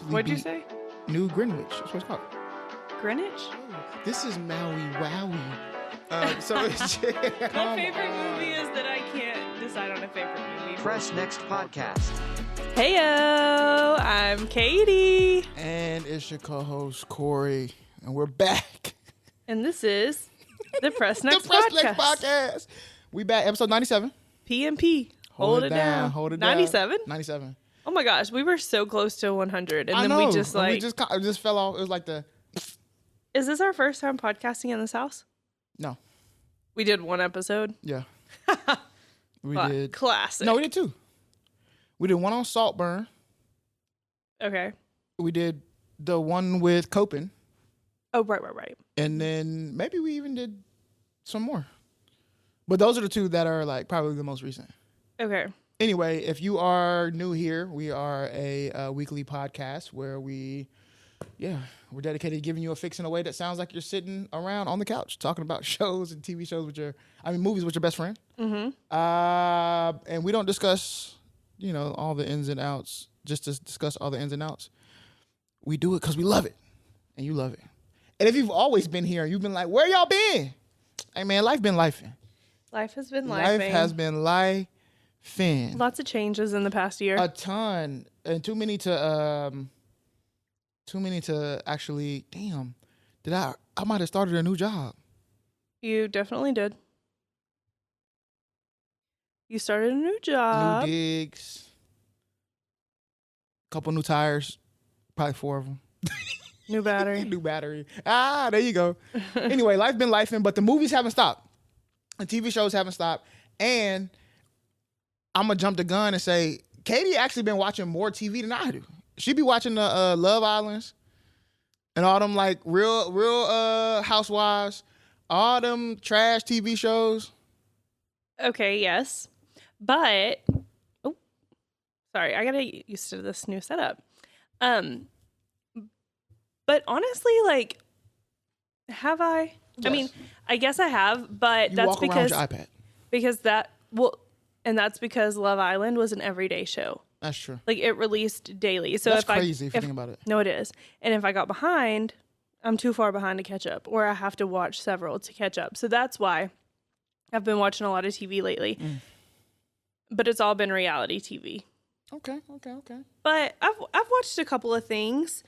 What'd you say? New Greenwich. That's what it's called. Greenwich? This is Maui Wowie. So it's My favorite movie is that I can't decide on a favorite movie. Press Next Podcast. Heyo, I'm Katie. And it's your co-host, Corey. And we're back. And this is the Press Next the Press Podcast. Next Podcast. We back, episode 97. PMP. Hold it down. Hold it 97? down. 97. Oh my gosh, we were so close to 100. And I then know. we just like... We just fell off. It was like the... Is this our first time podcasting in this house? No. We did one episode. Yeah. We did. Classic. No, we did two. We did one on Saltburn. Okay. We did the one with Copen. Oh, right. And then maybe we even did some more. But those are the two that are like probably the most recent. Okay. Anyway, if you are new here, we are a weekly podcast where we're dedicated to giving you a fix in a way that sounds like you're sitting around on the couch talking about shows and TV shows movies with your best friend. Mm-hmm. And we don't discuss, all the ins and outs just to discuss all the ins and outs. We do it because we love it, and you love it. And if you've always been here, you've been like, where y'all been? Hey, man, life been lifing. Life has been lifing. Life has been lifing. Lots of changes in the past year. A ton, and too many to actually. Damn, I might have started a new job. You definitely did. You started a new job. New gigs. Couple new tires, probably 4 of them. New battery. New battery. There you go. Anyway, life been lifing, but the movies haven't stopped. The TV shows haven't stopped. And I'm going to jump the gun and say, Katie actually been watching more TV than I do. She be watching the Love Islands and all them like real housewives, all them trash TV shows. Okay, yes. But, sorry, I got to get used to this new setup. But honestly, like, have I? Yes. I mean, I guess I have, but You that's walk around with your iPad. That's because Love Island was an everyday show. That's true. Like, it released daily. So That's crazy if you think about it. No, it is. And if I got behind, I'm too far behind to catch up, or I have to watch several to catch up. So that's why I've been watching a lot of TV lately. But it's all been reality TV. Okay. But I've watched a couple of things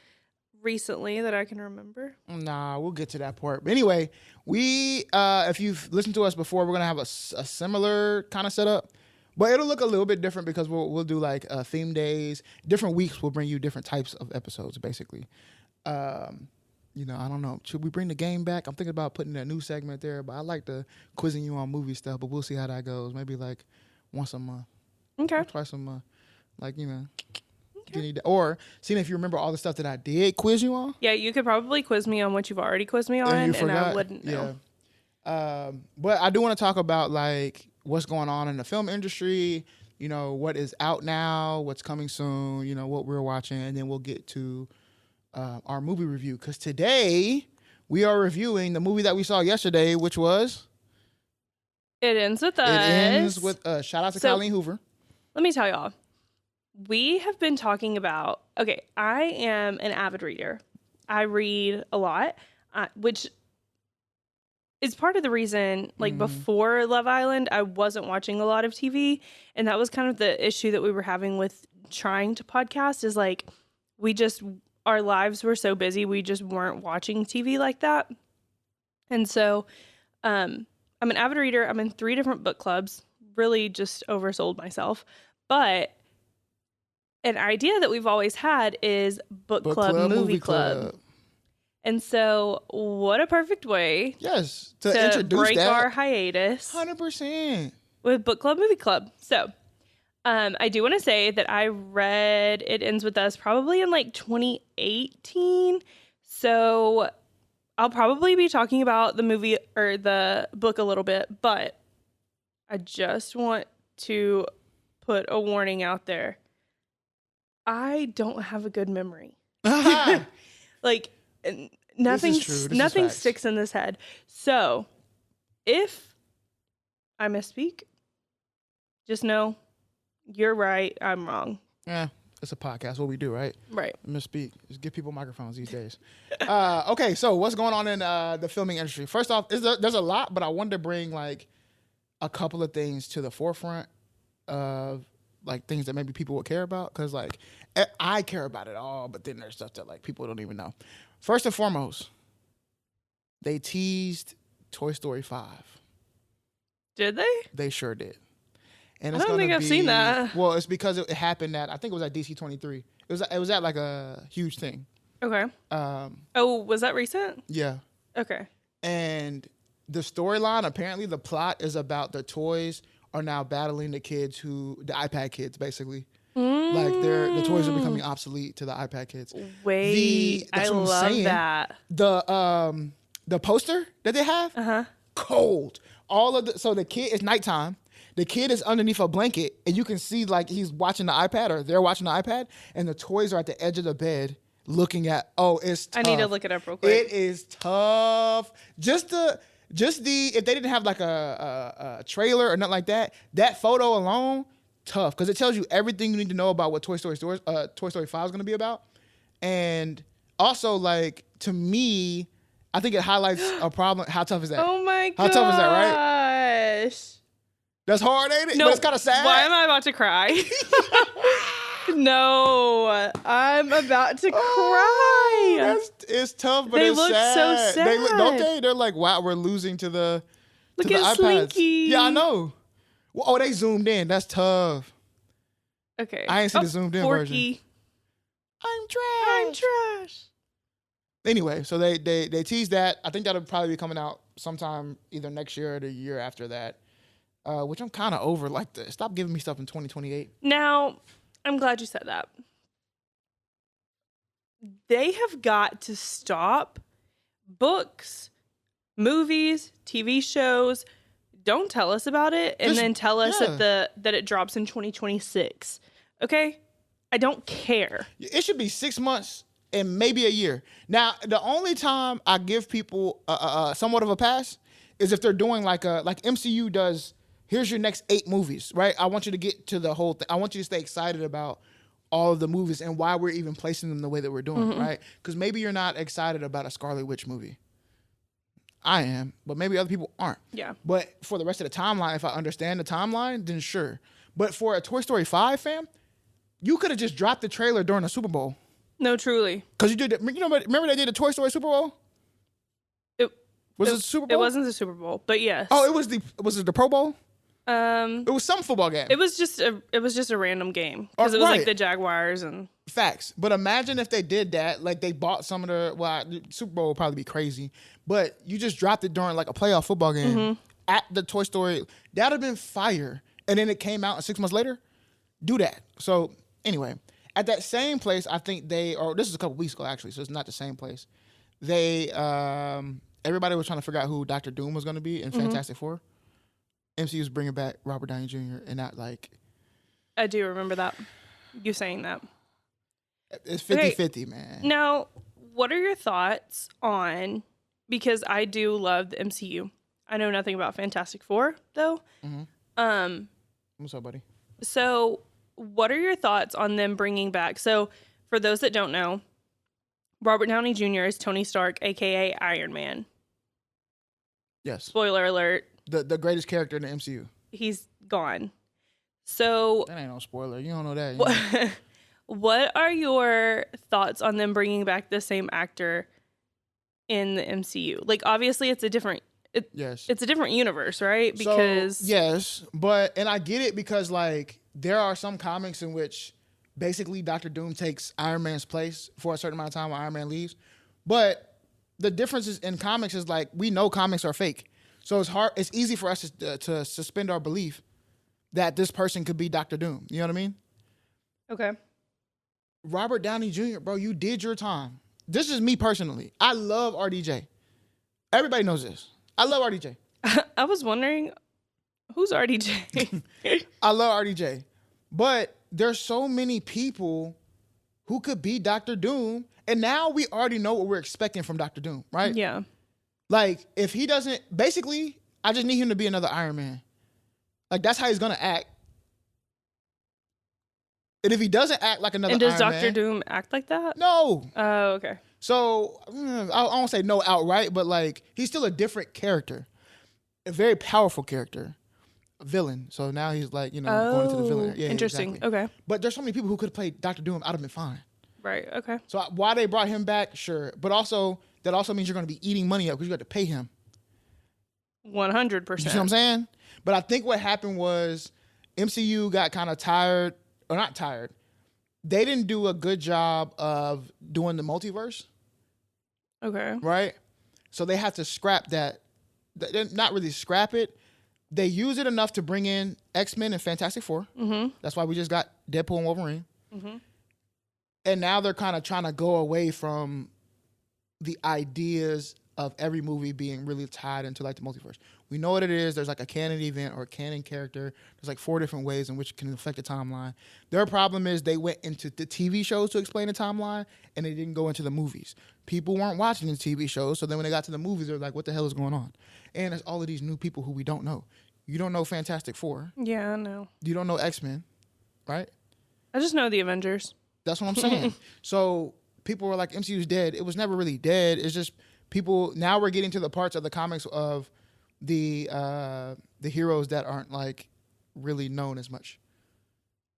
recently that I can remember. Nah, we'll get to that part. But anyway, if you've listened to us before, we're gonna have a similar kind of setup, but it'll look a little bit different because we'll do like theme days. Different weeks will bring you different types of episodes, basically. I don't know. Should we bring the game back? I'm thinking about putting a new segment there, but I like the quizzing you on movie stuff. But we'll see how that goes. Maybe like once a month. Okay. Or twice a month. Or seeing if you remember all the stuff that I did quiz you on. Yeah, you could probably quiz me on what you've already quizzed me on, and I wouldn't know. Yeah. But I do want to talk about like what's going on in the film industry, what is out now, what's coming soon, what we're watching, and then we'll get to our movie review. Because today we are reviewing the movie that we saw yesterday, which was It Ends With Us. It Ends With Us. Shout out to Colleen Hoover. Let me tell y'all. We have been talking about, I am an avid reader. I read a lot, which is part of the reason, before Love Island, I wasn't watching a lot of TV. And that was kind of the issue that we were having with trying to podcast is like, our lives were so busy, we just weren't watching TV like that. And so I'm an avid reader. I'm in 3 different book clubs, really just oversold myself. But an idea that we've always had is book club, movie club. And so what a perfect way to introduce break that. our hiatus 100% with book club, movie club. So I do want to say that I read It Ends With Us probably in like 2018. So I'll probably be talking about the movie or the book a little bit, but I just want to put a warning out there. I don't have a good memory. Like nothing sticks in this head. So if I misspeak, just know you're right, I'm wrong. Yeah. It's a podcast. What we do, right? Right. I'm gonna speak. Just give people microphones these days. Okay, so what's going on in the filming industry? First off, there's a lot, but I wanted to bring like a couple of things to the forefront of like things that maybe people would care about, because like I care about it all, but then there's stuff that like people don't even know. First and foremost, they teased Toy Story 5. Did they? They sure did. And I don't think I've seen that. Well, it's because it happened at, I think it was at DC 23. It was at like a huge thing. Okay. Was that recent? Yeah. Okay. And the storyline, apparently the plot is about the toys are now battling the iPad kids, basically. Like the toys are becoming obsolete to the iPad kids. Wait, I love that. The poster that they have, cold. So the kid, it's nighttime. The kid is underneath a blanket, and you can see like he's watching the iPad, or they're watching the iPad, and the toys are at the edge of the bed looking at. Oh, it's tough. I need to look it up real quick. It is tough. If they didn't have like a trailer or nothing like that, that photo alone, tough, because it tells you everything you need to know about what Toy Story 5 is going to be about. And also, like, to me, I think it highlights a problem. How tough is that? Oh my gosh. How tough is that, right? That's hard, ain't it? No, but it's kind of sad. Why am I about to cry? No, I'm about to cry. It's tough, but they it's look sad. So sad. Don't they? They're like, wow, we're losing to the Look at iPads. Slinky. Yeah, I know. Well, oh, they zoomed in. That's tough. Okay. I ain't seen the zoomed in version. I'm trash. Anyway, so they teased that. I think that'll probably be coming out sometime either next year or the year after that. Which I'm kind of over. Like, stop giving me stuff in 2028. Now, I'm glad you said that. They have got to stop books, movies, TV shows. Don't tell us about it, and then tell us that it drops in 2026. Okay? I don't care. It should be 6 months and maybe a year. Now, the only time I give people somewhat of a pass is if they're doing like MCU does. Here's your next 8 movies, right? I want you to get to the whole thing. I want you to stay excited about all of the movies and why we're even placing them the way that we're doing, right? Because maybe you're not excited about a Scarlet Witch movie. I am, but maybe other people aren't. Yeah. But for the rest of the timeline, if I understand the timeline, then sure. But for a Toy Story 5, fam, you could have just dropped the trailer during the Super Bowl. No, truly. Because you did it. Remember they did the Toy Story Super Bowl? Was it the Super Bowl? It wasn't the Super Bowl, but yes. Oh, was it the Pro Bowl? It was some football game. It was just a random game because it was like the Jaguars and facts. But imagine if they did that, like they bought some of the Super Bowl would probably be crazy, but you just dropped it during like a playoff football game at the Toy Story. That'd have been fire. And then it came out 6 months later. Do that. So anyway, at that same place, I think this is a couple weeks ago actually, so it's not the same place. They everybody was trying to figure out who Dr. Doom was going to be in Fantastic Four. MCU's bringing back Robert Downey Jr. and not like... I do remember that. You saying that. It's 50-50, man. Now, what are your thoughts on... Because I do love the MCU. I know nothing about Fantastic Four, though. What's up, buddy? So, what are your thoughts on them bringing back... So, for those that don't know, Robert Downey Jr. is Tony Stark, a.k.a. Iron Man. Yes. Spoiler alert. The greatest character in the MCU. He's gone. So that ain't no spoiler. You don't know that. What are your thoughts on them bringing back the same actor in the MCU? Like, obviously, it's a different. It's a different universe, right? Because yes, and I get it because like there are some comics in which basically Dr. Doom takes Iron Man's place for a certain amount of time when Iron Man leaves, but the differences in comics is like we know comics are fake. So it's easy for us to suspend our belief that this person could be Dr. Doom. You know what I mean? Okay. Robert Downey Jr., bro, you did your time. This is me personally. I love RDJ. Everybody knows this. I love RDJ. I was wondering, who's RDJ? I love RDJ. But there's so many people who could be Dr. Doom, and now we already know what we're expecting from Dr. Doom, right? Yeah. Like, if he doesn't... Basically, I just need him to be another Iron Man. Like, that's how he's going to act. And if he doesn't act like another And does Iron Doctor Man, Doom act like that? no. Oh, okay. So I won't say no outright, but like he's still a different character, a very powerful character, a villain. So now he's like going into the villain. Yeah, interesting. exactly. Okay. But there's so many people who could have played Doctor Doom. I'd have been fine. Right. Okay. So why they brought him back, sure, but also that also means you're going to be eating money up because you got to pay him. 100%. You see what I'm saying? But I think what happened was MCU got kind of tired, or not tired. They didn't do a good job of doing the multiverse. Okay. Right? So they had to scrap that. Not really scrap it. They use it enough to bring in X-Men and Fantastic Four. Mm-hmm. That's why we just got Deadpool and Wolverine. Mm-hmm. And now they're kind of trying to go away from the ideas of every movie being really tied into like the multiverse. We know what it is. There's like a canon event or a canon character. There's like 4 different ways in which it can affect the timeline. Their problem is they went into the TV shows to explain the timeline and they didn't go into the movies. People weren't watching the TV shows, so then when they got to the movies, they're like, what the hell is going on? And there's all of these new people who we don't know. You don't know Fantastic Four. Yeah, I know. You don't know X-Men, right? I just know the Avengers. That's what I'm saying. So people were like, MCU's dead. It was never really dead. It's just people, now we're getting to the parts of the comics of the heroes that aren't like really known as much.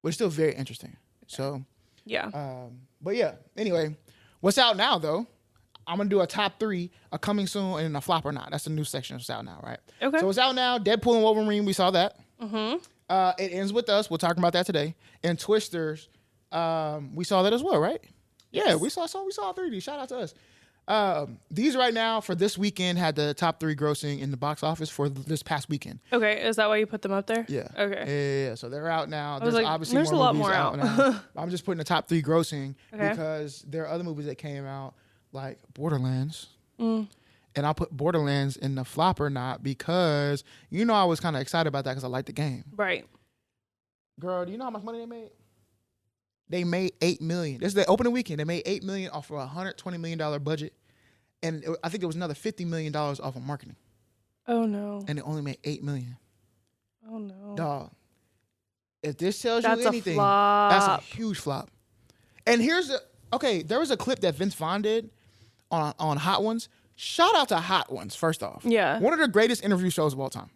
But it's still very interesting. So yeah. But yeah, anyway, what's out now though? I'm gonna do a top 3, a coming soon, and a flop or not. That's the new section that's out now, right? Okay. So it's out now. Deadpool and Wolverine, we saw that. Mm-hmm. It ends with us. We're talking about that today. And Twisters, we saw that as well, right? Yes. Yeah, we saw 3D. Shout out to us. These right now for this weekend had the top 3 grossing in the box office for this past weekend. Okay, is that why you put them up there? Yeah. Okay. Yeah. So they're out now. There's obviously there's more a lot movies more out now. I'm just putting the top 3 grossing because there are other movies that came out like Borderlands. And I'll put Borderlands in the flop or not because I was kind of excited about that because I liked the game. Right. Girl, do you know how much money they made? They made $8 million. This is the opening weekend. They made $8 million off of a $120 million budget. And I think it was another $50 million off of marketing. Oh, no. And it only made $8 million. Oh, no. Dog. If this tells That's you anything, a flop. that's a huge flop. And there was a clip that Vince Vaughn did on Hot Ones. Shout out to Hot Ones, first off. Yeah. One of the greatest interview shows of all time.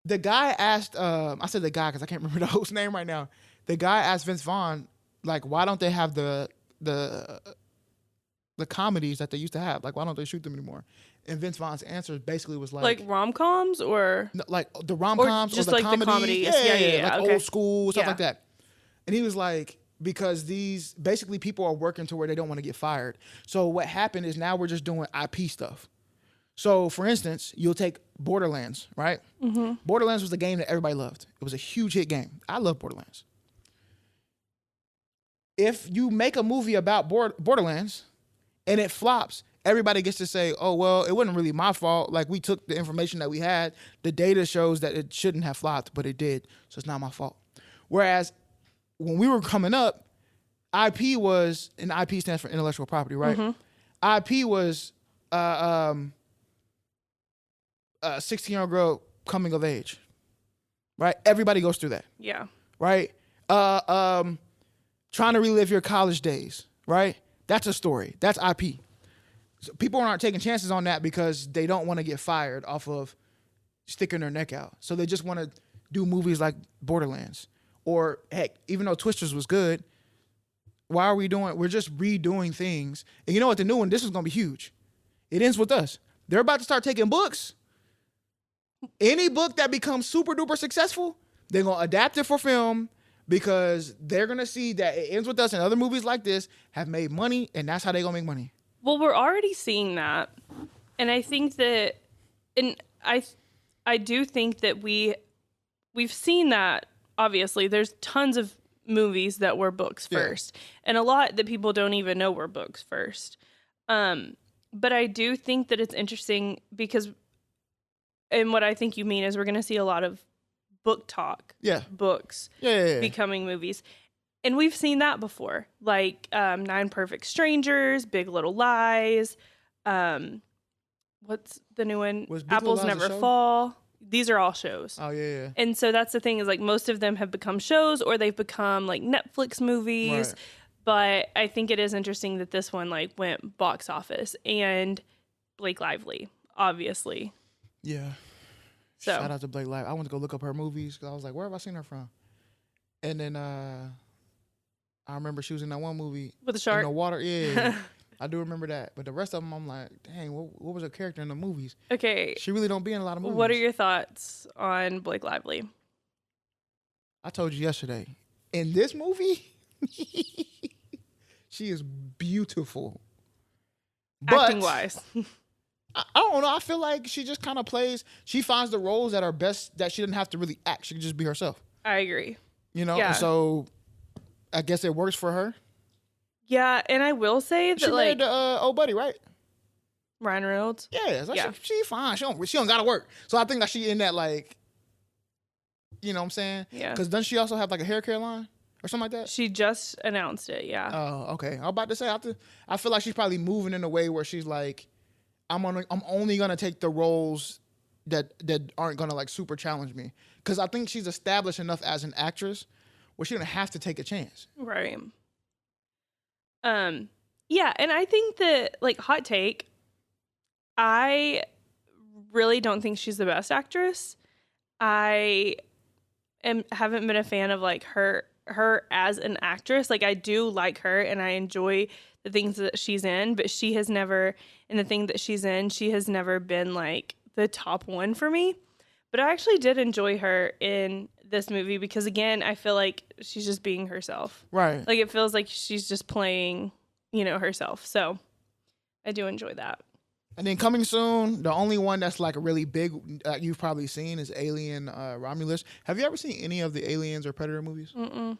The guy asked, I said the guy because I can't remember the host's name right now. The guy asked Vince Vaughn, like, why don't they have the comedies that they used to have? Like, why don't they shoot them anymore? And Vince Vaughn's answer basically was like rom-coms or like the rom-coms or just the like comedy. the comedy. Yeah, like okay. old school stuff Yeah. like that. And he was like, because these basically people are working to where they don't want to get fired. So what happened is now we're just doing IP stuff. So for instance, you'll take Borderlands, right? Mm-hmm. Borderlands was the game that everybody loved. It was a huge hit game. I love Borderlands. If you make a movie about Borderlands and it flops, everybody gets to say, oh, well, it wasn't really my fault. Like, we took the information that we had. The data shows that it shouldn't have flopped, but it did. So it's not my fault. Whereas when we were coming up, IP was, and IP stands for intellectual property, right? Mm-hmm. IP was a 16-year-old girl coming of age, right? Everybody goes through that. Yeah. Right? Trying to relive your college days, right? That's a story. That's IP. So people aren't taking chances on that because they don't want to get fired off of sticking their neck out. So they just want to do movies like Borderlands. Or, heck, even though Twisters was good, why are we doing, we're just redoing things. And you know what, the new one, this is going to be huge. It ends with us. They're about to start taking books. Any book that becomes super duper successful, they're going to adapt it for film because they're going to see that it ends with us and other movies like this have made money, and that's how they're going to make money. Well, we're already seeing that. And I think that, and I do think that we've seen that, obviously. There's tons of movies that were books first. And a lot that people don't even know were books first. But I do think that it's interesting because, and what I think you mean is we're going to see a lot of book talk. Yeah. Books. Yeah. Becoming movies. And we've seen that before. Like 9 Perfect Strangers, Big Little Lies. What's the new one? Was Big Apples Little Lies Never a show? Fall. these are all shows. Oh yeah. And so that's the thing is like most of them have become shows or they've become like Netflix movies. Right. But I think it is interesting that this one like went box office and Blake Lively, obviously. Yeah. So Shout out to Blake Lively. I went to go look up her movies because I was like, where have I seen her from? And then I remember she was in that one movie with the shark in the water. Yeah. I do remember that. But the rest of them, I'm like, dang, what was her character in the movies? Okay. She really don't be in a lot of movies. What are your thoughts on Blake Lively? I told you yesterday. In this movie, she is beautiful. Acting wise. I don't know. I feel like she just kind of plays. She finds the roles that are best that she doesn't have to really act. She can just be herself. I agree. You know? Yeah. And so I guess it works for her. Yeah, and I will say that She like married old buddy, right? Ryan Reynolds. Yeah, so Yeah. She fine. She don't gotta work. So I think that she in that like, you know what I'm saying? Yeah. Because doesn't she also have like a hair care line or something like that? She just announced it, yeah. Oh, okay. I was about to say I feel like she's probably moving in a way where she's like, I'm only gonna take the roles that aren't gonna like super challenge me. Because I think she's established enough as an actress where she don't have to take a chance. Right. Yeah, and I think that like hot take, I really don't think she's the best actress. I haven't been a fan of like her as an actress. Like I do like her and I enjoy the things that she's in, but she has never in the thing that she's in, she has never been like the top one for me. But I actually did enjoy her in this movie because again, I feel like she's just being herself. Right. Like it feels like she's just playing, you know, herself. So I do enjoy that. And then coming soon, the only one that's like a really big you've probably seen is Alien Romulus. Have you ever seen any of the Aliens or Predator movies? Mm-mm.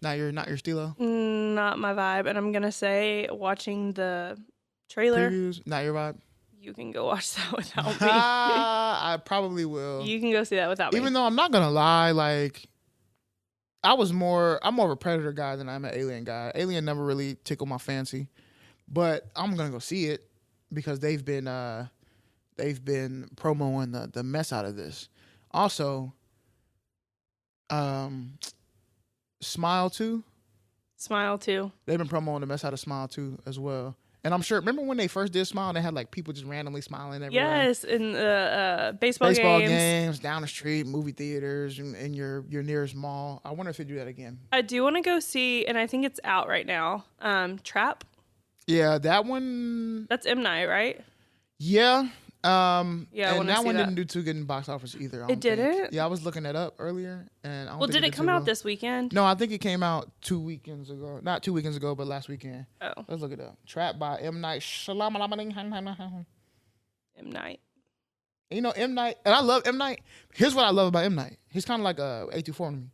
Not your stilo? Not my vibe. And I'm going to say watching the trailer. Previews? Not your vibe? You can go watch that without me. I probably will. You can go see that without me. Even though I'm not gonna lie, like I'm more of a Predator guy than I'm an Alien guy. Alien never really tickled my fancy, but I'm gonna go see it because they've been promoting the mess out of this. Also, Smile 2. Smile too. They've been promoting the mess out of Smile 2 as well. And I'm sure, remember when they first did Smile, they had like people just randomly smiling everywhere? Yes, in the baseball games, down the street, movie theaters, in your nearest mall. I wonder if they do that again. I do want to go see, and I think it's out right now, Trap. Yeah, that one. That's M. Night, right? Yeah. Yeah, and that one didn't do too good in box office either. It didn't? Yeah, I was looking that up earlier, and I don't Well, think did it come too out well. this weekend? No, I think it came out 2 weekends ago. Not 2 weekends ago, but last weekend. Oh. Let's look it up. Trap by M. Night Shyamalan. M. Night. You know M. Night, and I love M. Night. Here's what I love about M. Night. He's kind of like a A24 to me.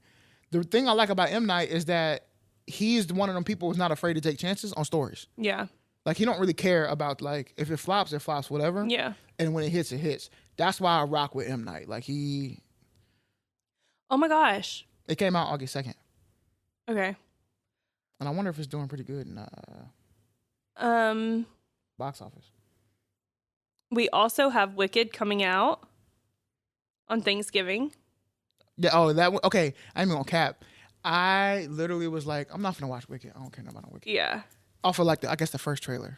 The thing I like about M. Night is that he's one of them people who's not afraid to take chances on stories. Yeah. Like he don't really care about like if it flops, whatever. Yeah. And when it hits, it hits. That's why I rock with M. Night. Like Oh my gosh. it came out August 2nd. Okay. And I wonder if it's doing pretty good in box office. We also have Wicked coming out on Thanksgiving. Yeah. Oh, that one. Okay. I ain't even gonna cap. I literally was like, I'm not gonna watch Wicked. I don't care about Wicked. Yeah. Off of like I guess the first trailer.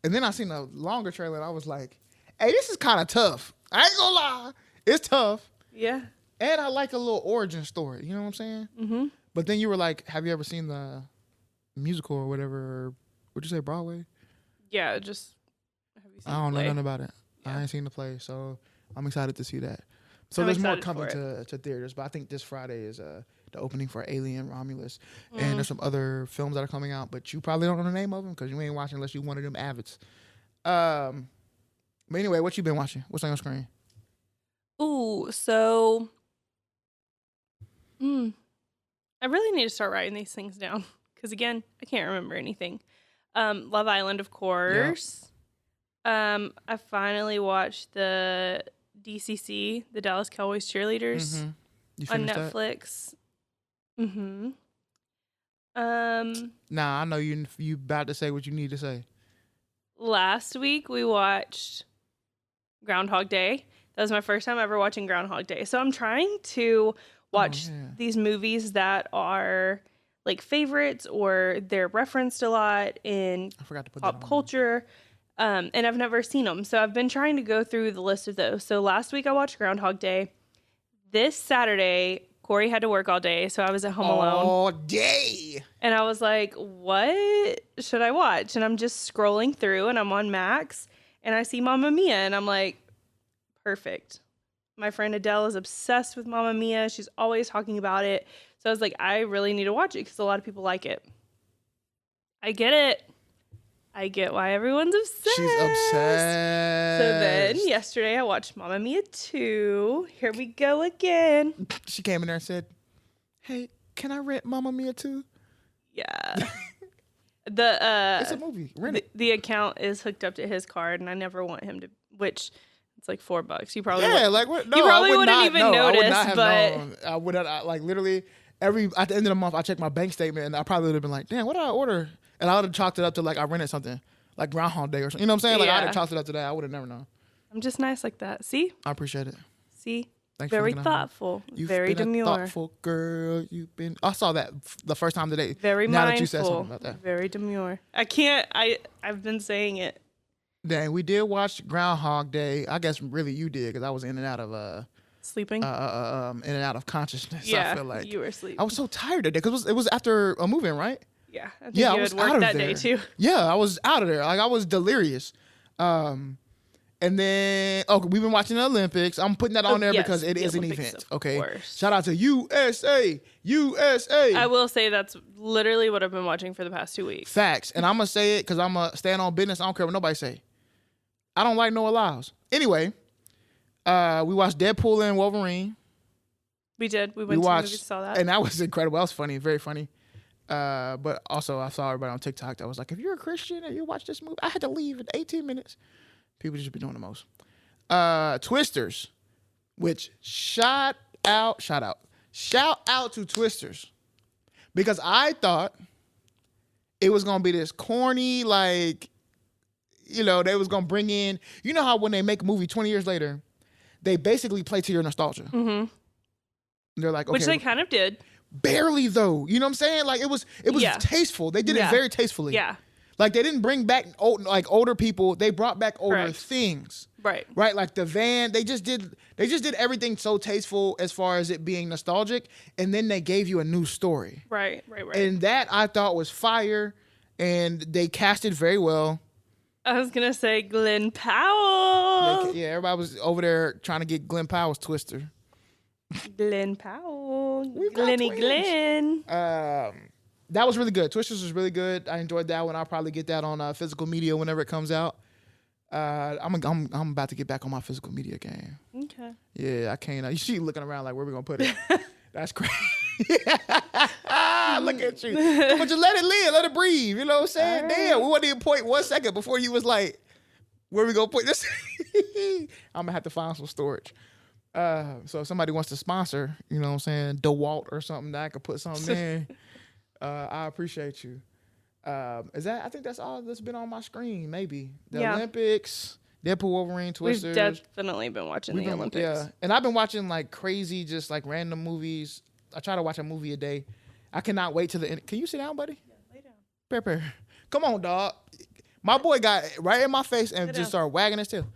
And then I seen a longer trailer and I was like, hey, this is kind of tough. I ain't gonna lie. It's tough. Yeah. And I like a little origin story. You know what I'm saying? Mm-hmm. But then you were like, have you ever seen the musical or whatever? Or would you say Broadway? Yeah, just have you seen I don't the know play? nothing about it. Yeah. I ain't seen the play, so I'm excited to see that. So I'm there's more excited coming for to theaters, but I think this Friday is the opening for Alien Romulus, and there's some other films that are coming out, but you probably don't know the name of them because you ain't watching unless you one of them avids. But anyway, what you been watching? What's on your screen? Ooh, so I really need to start writing these things down because again, I can't remember anything. Love Island, of course. I finally watched the DCC, the Dallas Cowboys cheerleaders, Mm-hmm. You on finished that? Netflix. Mm-hmm. Nah, I know you about to say what you need to say. Last week we watched Groundhog Day. That was my first time ever watching Groundhog Day. So I'm trying to watch these movies that are like favorites or they're referenced a lot in pop culture. And I've never seen them. So I've been trying to go through the list of those. So last week I watched Groundhog Day. This Saturday, Corey had to work all day, so I was at home alone. All day. And I was like, what should I watch? And I'm just scrolling through, and I'm on Max, and I see Mamma Mia, and I'm like, perfect. My friend Adele is obsessed with Mamma Mia. She's always talking about it. So I was like, I really need to watch it because a lot of people like it. I get it. I get why everyone's obsessed. She's obsessed. So then yesterday I watched Mamma Mia 2. Here we go again. She came in there and said, hey, can I rent Mamma Mia 2? Yeah. It's a movie. Rent it. The account is hooked up to his card, and I never want him to, which it's like $4. You probably you probably wouldn't even notice, but known. I would have like literally at the end of the month I checked my bank statement and I probably would have been like, damn, what did I order? And I would have chalked it up to like I rented something like Groundhog Day or something. You know what I'm saying? Like I would have chalked it up to that. I would have never known. I'm just nice like that. See? I appreciate it. See? Thanks very for thoughtful. You've very been demure. A thoughtful girl. You've been. I saw that the first time today. Very now mindful. That you said something about that. Very demure. I can't. I've been saying it. Dang, we did watch Groundhog Day. I guess really you did because I was in and out of sleeping. In and out of consciousness. Yeah, I feel like you were asleep. I was so tired today because it was after a moving, right? Yeah, I think you had worked that day too. Yeah, I was out of there. Like I was delirious. And then we've been watching the Olympics. I'm putting that on there because it is Olympics, an event. Okay, course. Shout out to USA. I will say that's literally what I've been watching for the past 2 weeks. Facts, and I'm gonna say it because I'm gonna stand on business. I don't care what nobody say. I don't like Noah Lyles. Anyway, we watched Deadpool and Wolverine. We did. We went to the movie, saw that, and that was incredible. That was funny, very funny. But also, I saw everybody on TikTok that was like, if you're a Christian and you watch this movie, I had to leave in 18 minutes. People just be doing the most. Twisters, which shout out to Twisters. Because I thought it was going to be this corny, like, you know, they was going to bring in, you know how when they make a movie 20 years later, they basically play to your nostalgia. Mm-hmm. They're like, okay. Which they kind of did. Barely though. You know what I'm saying? Like it was tasteful. They did it very tastefully. Yeah. Like they didn't bring back older people. They brought back older things. Right. Right. Like the van. They just did everything so tasteful as far as it being nostalgic, and then they gave you a new story. Right. And that I thought was fire, and they cast it very well. I was gonna say Glenn Powell. Everybody was over there trying to get Glenn Powell's Twister. Glenn Powell. Glenn. That was really good. Twisters was really good. I enjoyed that one. I'll probably get that on physical media whenever it comes out. I'm about to get back on my physical media game. Okay. Yeah, I can't. You see looking around like where we gonna put it. That's crazy. Look at you. But just let it live, let it breathe. You know what I'm saying? Right. Damn, we wasn't even point 1 second before you was like, where we gonna put this? I'm gonna have to find some storage. So if somebody wants to sponsor, you know what I'm saying, DeWalt or something that I could put something in, I appreciate you. I think that's all that's been on my screen, maybe. The Olympics, Deadpool, Wolverine, Twisters. We've definitely been watching the Olympics. Yeah, and I've been watching like crazy, just like random movies. I try to watch a movie a day. I cannot wait till the end. Can you sit down, buddy? Yeah, lay down. Pepper. Come on, dog. My boy got right in my face and just started wagging his tail.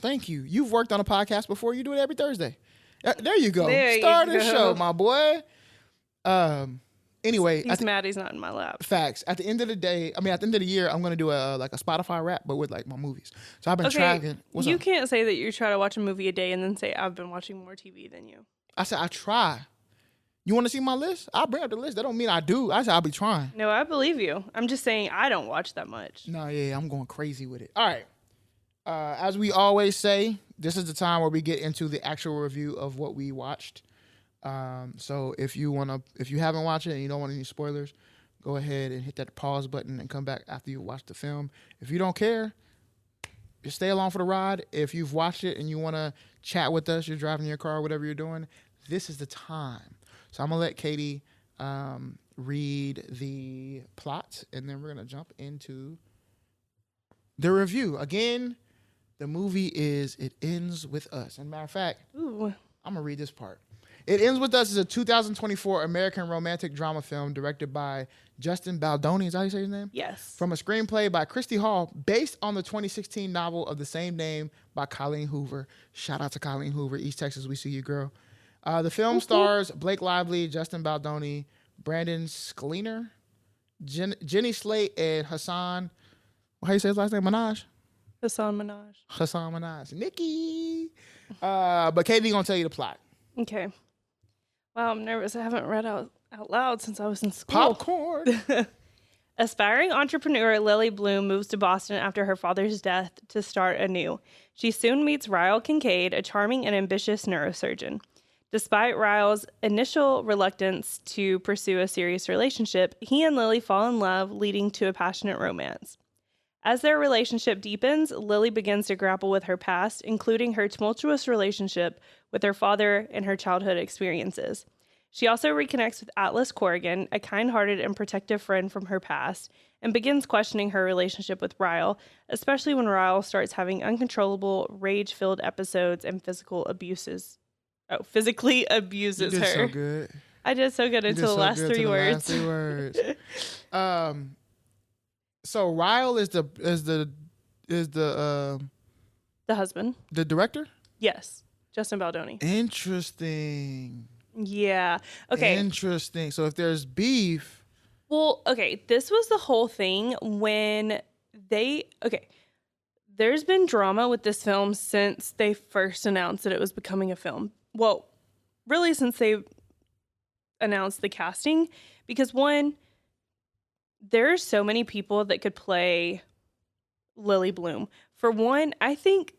Thank you. You've worked on a podcast before. You do it every Thursday. There you go. Start the show, my boy. Anyway. He's mad he's not in my lap. Facts. At the end of the day, at the end of the year, I'm going to do a Spotify rap, but with like my movies. So I've been tracking. You can't say that you try to watch a movie a day and then say, I've been watching more TV than you. I said, I try. You want to see my list? I'll bring up the list. That don't mean I do. I said, I'll be trying. No, I believe you. I'm just saying I don't watch that much. No, yeah, I'm going crazy with it. All right. As we always say, this is the time where we get into the actual review of what we watched. So if you haven't watched it and you don't want any spoilers, go ahead and hit that pause button and come back after you watch the film. If you don't care, just stay along for the ride. If you've watched it and you want to chat with us, you're driving your car, whatever you're doing, this is the time. So I'm going to let Katie read the plot, and then we're going to jump into the review. Again, The movie is It Ends With Us. And matter of fact, Ooh. I'm going to read this part. It Ends With Us is a 2024 American romantic drama film directed by Justin Baldoni. Is that how you say his name? Yes. From a screenplay by Christy Hall, based on the 2016 novel of the same name by Colleen Hoover. Shout out to Colleen Hoover. East Texas, we see you, girl. The film stars Blake Lively, Justin Baldoni, Brandon Sklenar, Jenny Slate, and Hassan. How you say his last name? Minaj? Hassan Minaj. Nikki. But Katie gonna tell you the plot. Okay. Wow, I'm nervous. I haven't read out loud since I was in school. Popcorn. Aspiring entrepreneur Lily Bloom moves to Boston after her father's death to start anew. She soon meets Ryle Kincaid, a charming and ambitious neurosurgeon. Despite Ryle's initial reluctance to pursue a serious relationship, he and Lily fall in love, leading to a passionate romance. As their relationship deepens, Lily begins to grapple with her past, including her tumultuous relationship with her father and her childhood experiences. She also reconnects with Atlas Corrigan, a kind-hearted and protective friend from her past, and begins questioning her relationship with Ryle, especially when Ryle starts having uncontrollable, rage-filled episodes and physically abuses You did her. so good. I did so good until the last three words. So Ryle is the husband. the director? Yes. Justin Baldoni. Interesting. Yeah. Okay. Interesting. So if there's beef. Well, okay. This was the whole thing when there's been drama with this film since they first announced that it was becoming a film. Well, really since they announced the casting, because one, there's so many people that could play Lily Bloom. For one, I think,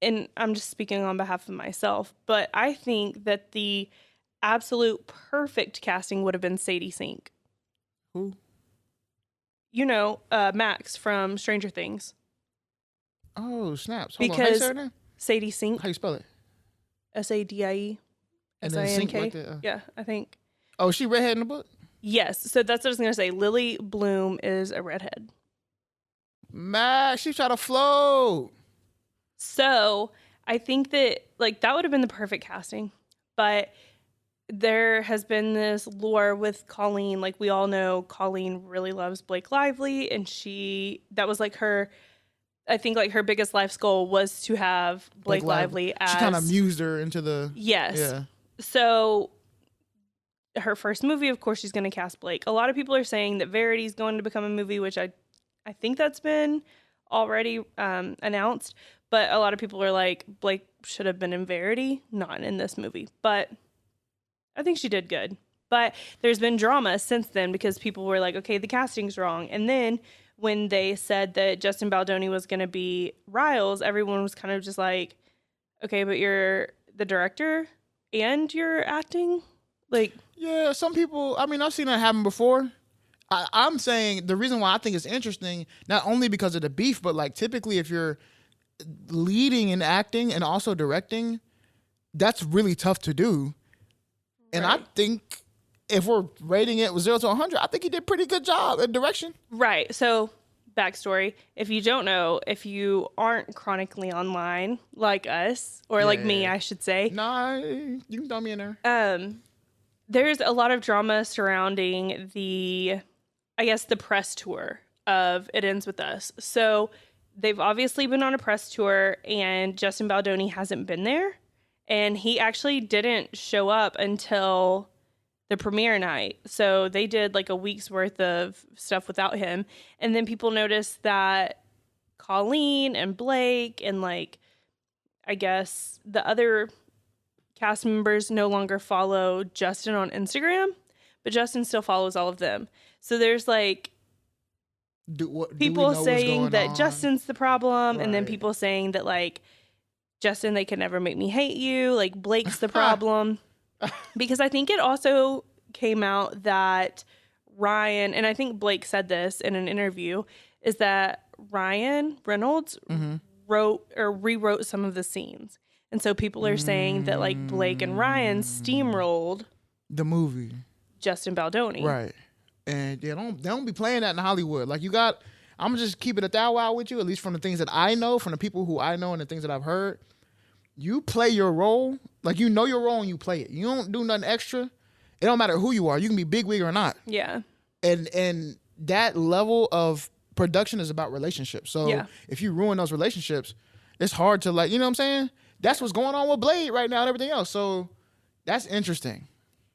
and I'm just speaking on behalf of myself, but I think that the absolute perfect casting would have been Sadie Sink. Who? You know, Max from Stranger Things. Oh, snaps. Hold on. Because How you say her name? Sadie Sink. How you spell it? SADIE. And then Sink like SINK. that. Yeah, I think. Oh, is she redhead in the book? Yes. So that's what I was going to say. Lily Bloom is a redhead. Max, she tried to float. So I think that that would have been the perfect casting. But there has been this lore with Colleen. Like we all know, Colleen really loves Blake Lively. And that was her, I think her biggest life's goal was to have Blake Lively as. She kind of mused her into the. Yes. Yeah. So her first movie, of course, she's going to cast Blake. A lot of people are saying that Verity's going to become a movie, which I think that's been already announced. But a lot of people are like, Blake should have been in Verity, not in this movie. But I think she did good. But there's been drama since then because people were like, okay, the casting's wrong. And then when they said that Justin Baldoni was going to be Riles, everyone was kind of just like, okay, but you're the director and you're acting? Yeah, some people, I've seen that happen before. I'm saying the reason why I think it's interesting, not only because of the beef, but typically if you're leading and acting and also directing, that's really tough to do. And Right. I think if we're rating it with 0 to 100, I think he did a pretty good job at direction. Right. So, backstory. If you don't know, if you aren't chronically online like us, or like me, Yeah. I should say, Nah, you can throw me in there. there's a lot of drama surrounding the press tour of It Ends With Us. So they've obviously been on a press tour and Justin Baldoni hasn't been there. And he actually didn't show up until the premiere night. So they did a week's worth of stuff without him. And then people noticed that Colleen and Blake and I guess the other cast members no longer follow Justin on Instagram, but Justin still follows all of them. So there's people saying that Justin's the problem, and then Right. people saying that Justin, they could never make me hate you. Blake's the problem. Because I think it also came out that Ryan, and I think Blake said this in an interview, is that Ryan Reynolds wrote or rewrote some of the scenes. And so people are saying that Blake and Ryan steamrolled the movie. Justin Baldoni. Right. And they don't be playing that in Hollywood. You got, I'm gonna just keep it a thou wow with you, at least from the things that I know, from the people who I know and the things that I've heard. You play your role, like you know your role and you play it. You don't do nothing extra. It don't matter who you are. You can be bigwig or not. Yeah. And that level of production is about relationships. So if you ruin those relationships, it's hard to like, you know what I'm saying? That's what's going on with Blade right now and everything else. So that's interesting.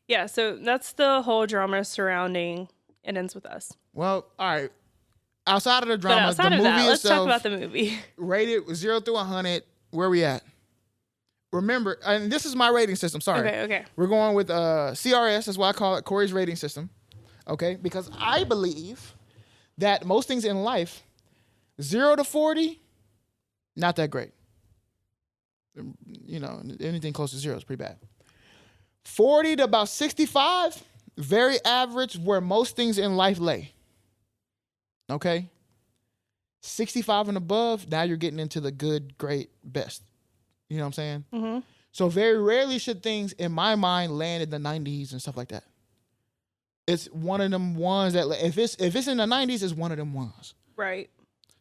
Yeah, so that's the whole drama surrounding It Ends With Us. Well, all right. Outside of the drama, outside the of movie that, let's itself, talk about the movie. Rated 0 through 100. Where we at? Remember, and this is my rating system. Sorry. Okay. We're going with CRS. That's why I call it Corey's rating system. Okay? Because I believe that most things in life, 0 to 40, not that great. You know, anything close to 0 is pretty bad. 40 to about 65, very average, where most things in life lay. Okay? 65 and above, now you're getting into the good, great, best. You know what I'm saying? Mm-hmm. So very rarely should things, in my mind, land in the 90s and stuff like that. It's one of them ones that, if it's in the 90s, it's one of them ones. Right.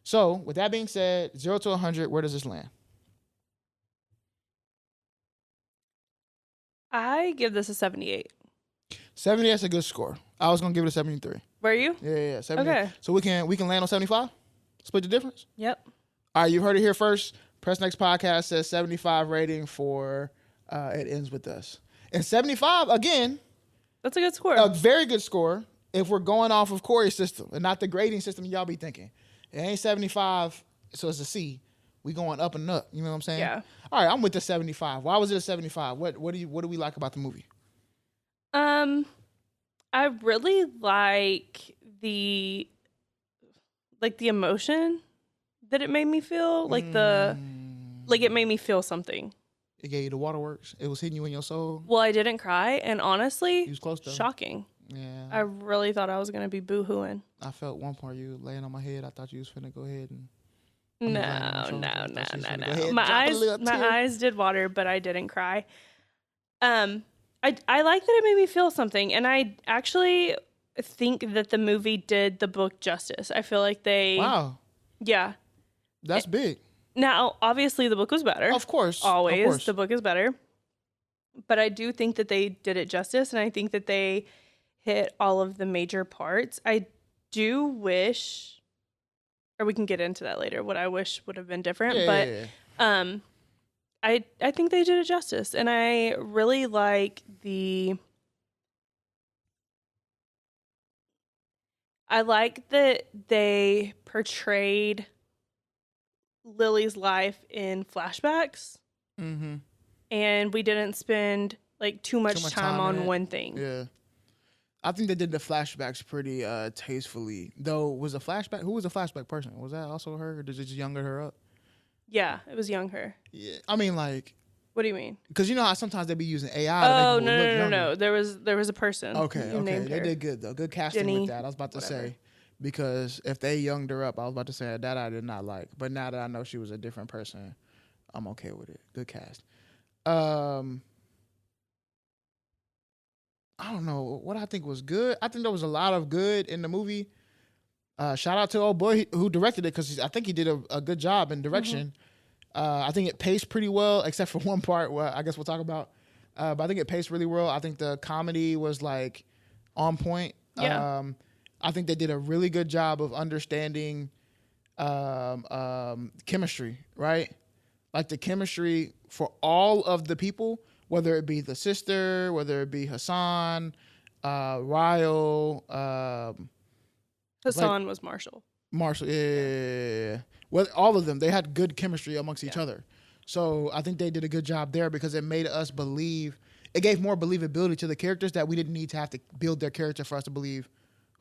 So with that being said, 0 to 100, where does this land? I give this a 78. 70, that's a good score. I was gonna give it a 73. Were you? Yeah, 70. Okay. So we can land on 75? Split the difference? Yep. All right, you heard it here first. Press Next Podcast says 75 rating for It Ends With Us. And 75, again, that's a good score. a very good score if we're going off of Corey's system and not the grading system y'all be thinking. It ain't 75, so it's a C. We going up and up. You know what I'm saying? Yeah. All right, I'm with the 75. Why was it a 75? What do we like about the movie? I really like the emotion that it made me feel. Like it made me feel something. It gave you the waterworks. It was hitting you in your soul. Well, I didn't cry, and honestly, You was close to shocking. Yeah. I really thought I was gonna be boo-hooing. I felt one part of you laying on my head. I thought you was finna go ahead and No. My eyes did water, but I didn't cry. I like that it made me feel something, and I actually think that the movie did the book justice. I feel like they. Wow. Yeah. That's big. Now, obviously, the book was better. Of course. Always, of course. the book is better. But I do think that they did it justice, and I think that they hit all of the major parts. I do wish, or we can get into that later, what I wish would have been different. I think they did it justice, and I really like I like that they portrayed Lily's life in flashbacks, and we didn't spend like too much time on one thing. Yeah, I think they did the flashbacks pretty tastefully. Though, who was a flashback person? Was that also her, or did it just younger her up? Yeah, it was young her. Yeah, I mean, like, what do you mean? Because you know how sometimes they be using AI. Oh no! There was a person. Okay, they did good though. Good casting Jenny, with that. I was about to say, because if they younged her up, I was about to say that I did not like. But now that I know she was a different person, I'm okay with it. Good cast. I don't know what I think was good. I think there was a lot of good in the movie. Shout out to old boy who directed it, because I think he did a good job in direction. I think it paced pretty well, except for one part where I guess we'll talk about. But I think it paced really well. I think the comedy was like on point. Yeah. I think they did a really good job of understanding chemistry, right? Like the chemistry for all of the people, whether it be the sister, whether it be Hassan, Ryle. Hassan was Marshall. Yeah. Well, all of them, they had good chemistry amongst each other. So I think they did a good job there, because it made us believe. It gave more believability to the characters that we didn't need to have to build their character for us to believe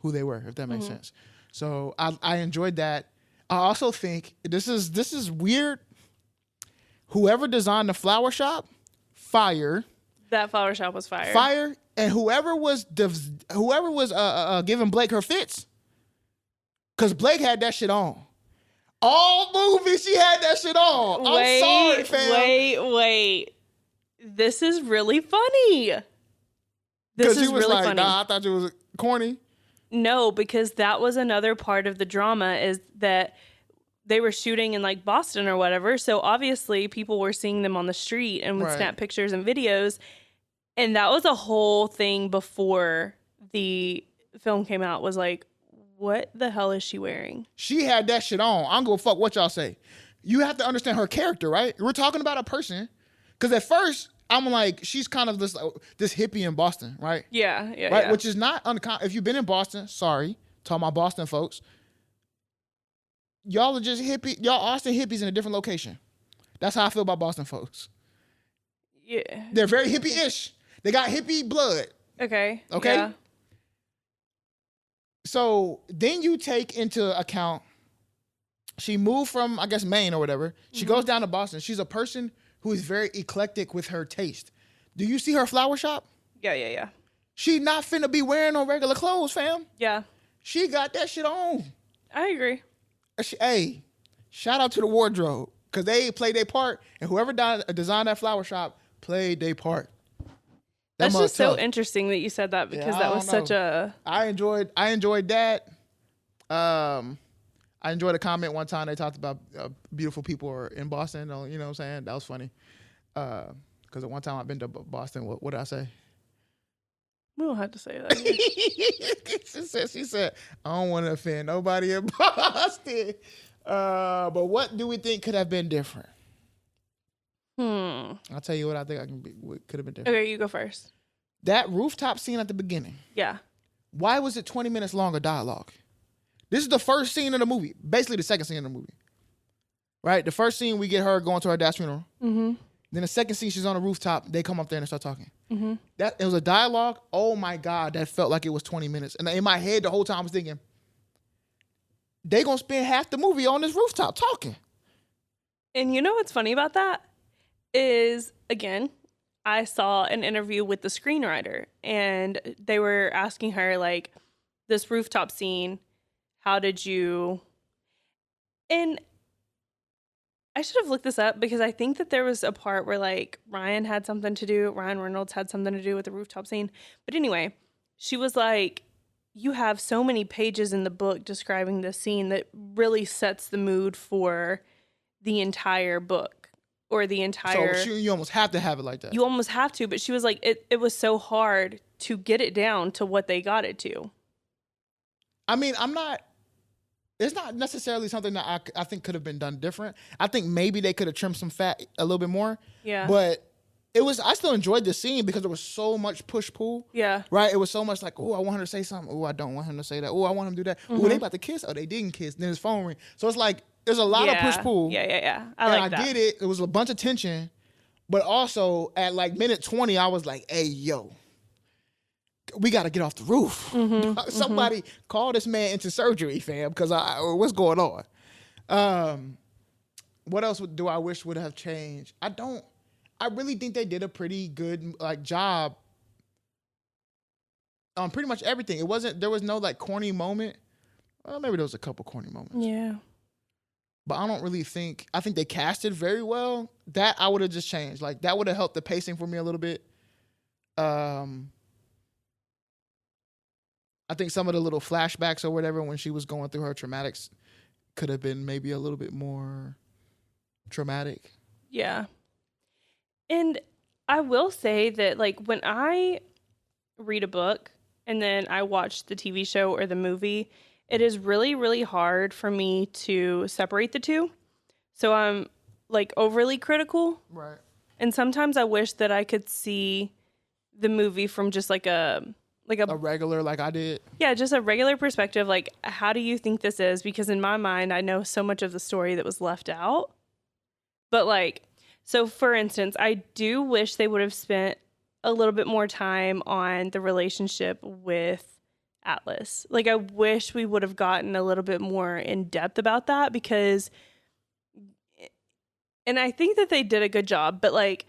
who they were, if that makes sense. So I enjoyed that. I also think this is weird. Whoever designed the flower shop, fire. That flower shop was fire. Fire, and whoever was giving Blake her fits, because Blake had that shit on. All movies she had that shit on. I'm sorry, fam. Wait. This is really funny. This is really funny. Nah, I thought it was corny. No, because that was another part of the drama, is that they were shooting in like Boston or whatever. So obviously people were seeing them on the street and would Right. snap pictures and videos. And that was a whole thing before the film came out, was like, what the hell is she wearing? She had that shit on. I don't give a fuck what y'all say. You have to understand her character, right? We're talking about a person. Because at first, I'm like, she's kind of this hippie in Boston, right? Yeah, Right, yeah. which is not uncommon. If you've been in Boston, sorry, talking about Boston folks, y'all are just hippie. Y'all Austin hippies in a different location. That's how I feel about Boston folks. Yeah. They're very hippie-ish. They got hippie blood. Okay. Okay? Yeah. So then you take into account, she moved from, I guess, Maine or whatever. She goes down to Boston. She's a person who is very eclectic with her taste. Do you see her flower shop? Yeah. She not finna be wearing no regular clothes, fam. Yeah. She got that shit on. I agree. Hey, shout out to the wardrobe, because they played their part, and whoever designed that flower shop played their part. That's just so interesting that you said that, because that was such a... I enjoyed that. I enjoyed a comment one time they talked about beautiful people are in Boston. You know what I'm saying? That was funny. Because at one time I've been to Boston. What did I say? We don't have to say that. She said, I don't want to offend nobody in Boston. But what do we think could have been different? I'll tell you what I think what could have been different. Okay, you go first. That rooftop scene at the beginning. Yeah. Why was it 20 minutes longer dialogue? This is the first scene of the movie. Basically the second scene of the movie. Right? The first scene, we get her going to her dad's funeral. Mm-hmm. Then the second scene, she's on the rooftop. They come up there and start talking. Mm-hmm. It was a dialogue. Oh my God, that felt like it was 20 minutes. And in my head, the whole time I was thinking, they gonna spend half the movie on this rooftop talking. And you know what's funny about that? Is, again, I saw an interview with the screenwriter, and they were asking her, like, this rooftop scene, how did you... And I should have looked this up, because I think that there was a part where, like, Ryan Reynolds had something to do with the rooftop scene. But anyway, she was like, you have so many pages in the book describing this scene that really sets the mood for the entire book. Or the entire... So you almost have to have it like that. You almost have to, but she was like, it was so hard to get it down to what they got it to. I mean, it's not necessarily something that I think could have been done different. I think maybe they could have trimmed some fat a little bit more. Yeah. But I still enjoyed the scene because there was so much push-pull. Yeah. Right? It was so much like, oh, I want her to say something. Oh, I don't want him to say that. Oh, I want him to do that. Oh, they about to kiss. Oh, they didn't kiss. Then his phone ring. So it's like, there's a lot of push-pull. Yeah. I get it. It was a bunch of tension. But also, at like minute 20, I was like, hey, yo, we got to get off the roof. Somebody call this man into surgery, fam, because what's going on? What else do I wish would have changed? I really think they did a pretty good job on pretty much everything. There was no like corny moment. Well, maybe there was a couple corny moments. Yeah. But I think they casted very well. That I would have just changed. Like that would have helped the pacing for me a little bit. I think some of the little flashbacks or whatever when she was going through her traumatics could have been maybe a little bit more traumatic. Yeah. And I will say that, like, when I read a book and then I watch the TV show or the movie, it is really, really hard for me to separate the two. So I'm, like, overly critical. Right. And sometimes I wish that I could see the movie from just like a regular, like I did. Yeah, just a regular perspective. Like, how do you think this is? Because in my mind, I know so much of the story that was left out. But like, so for instance, I do wish they would have spent a little bit more time on the relationship with Atlas. Like, I wish we would have gotten a little bit more in depth about that, because, and I think that they did a good job, but like,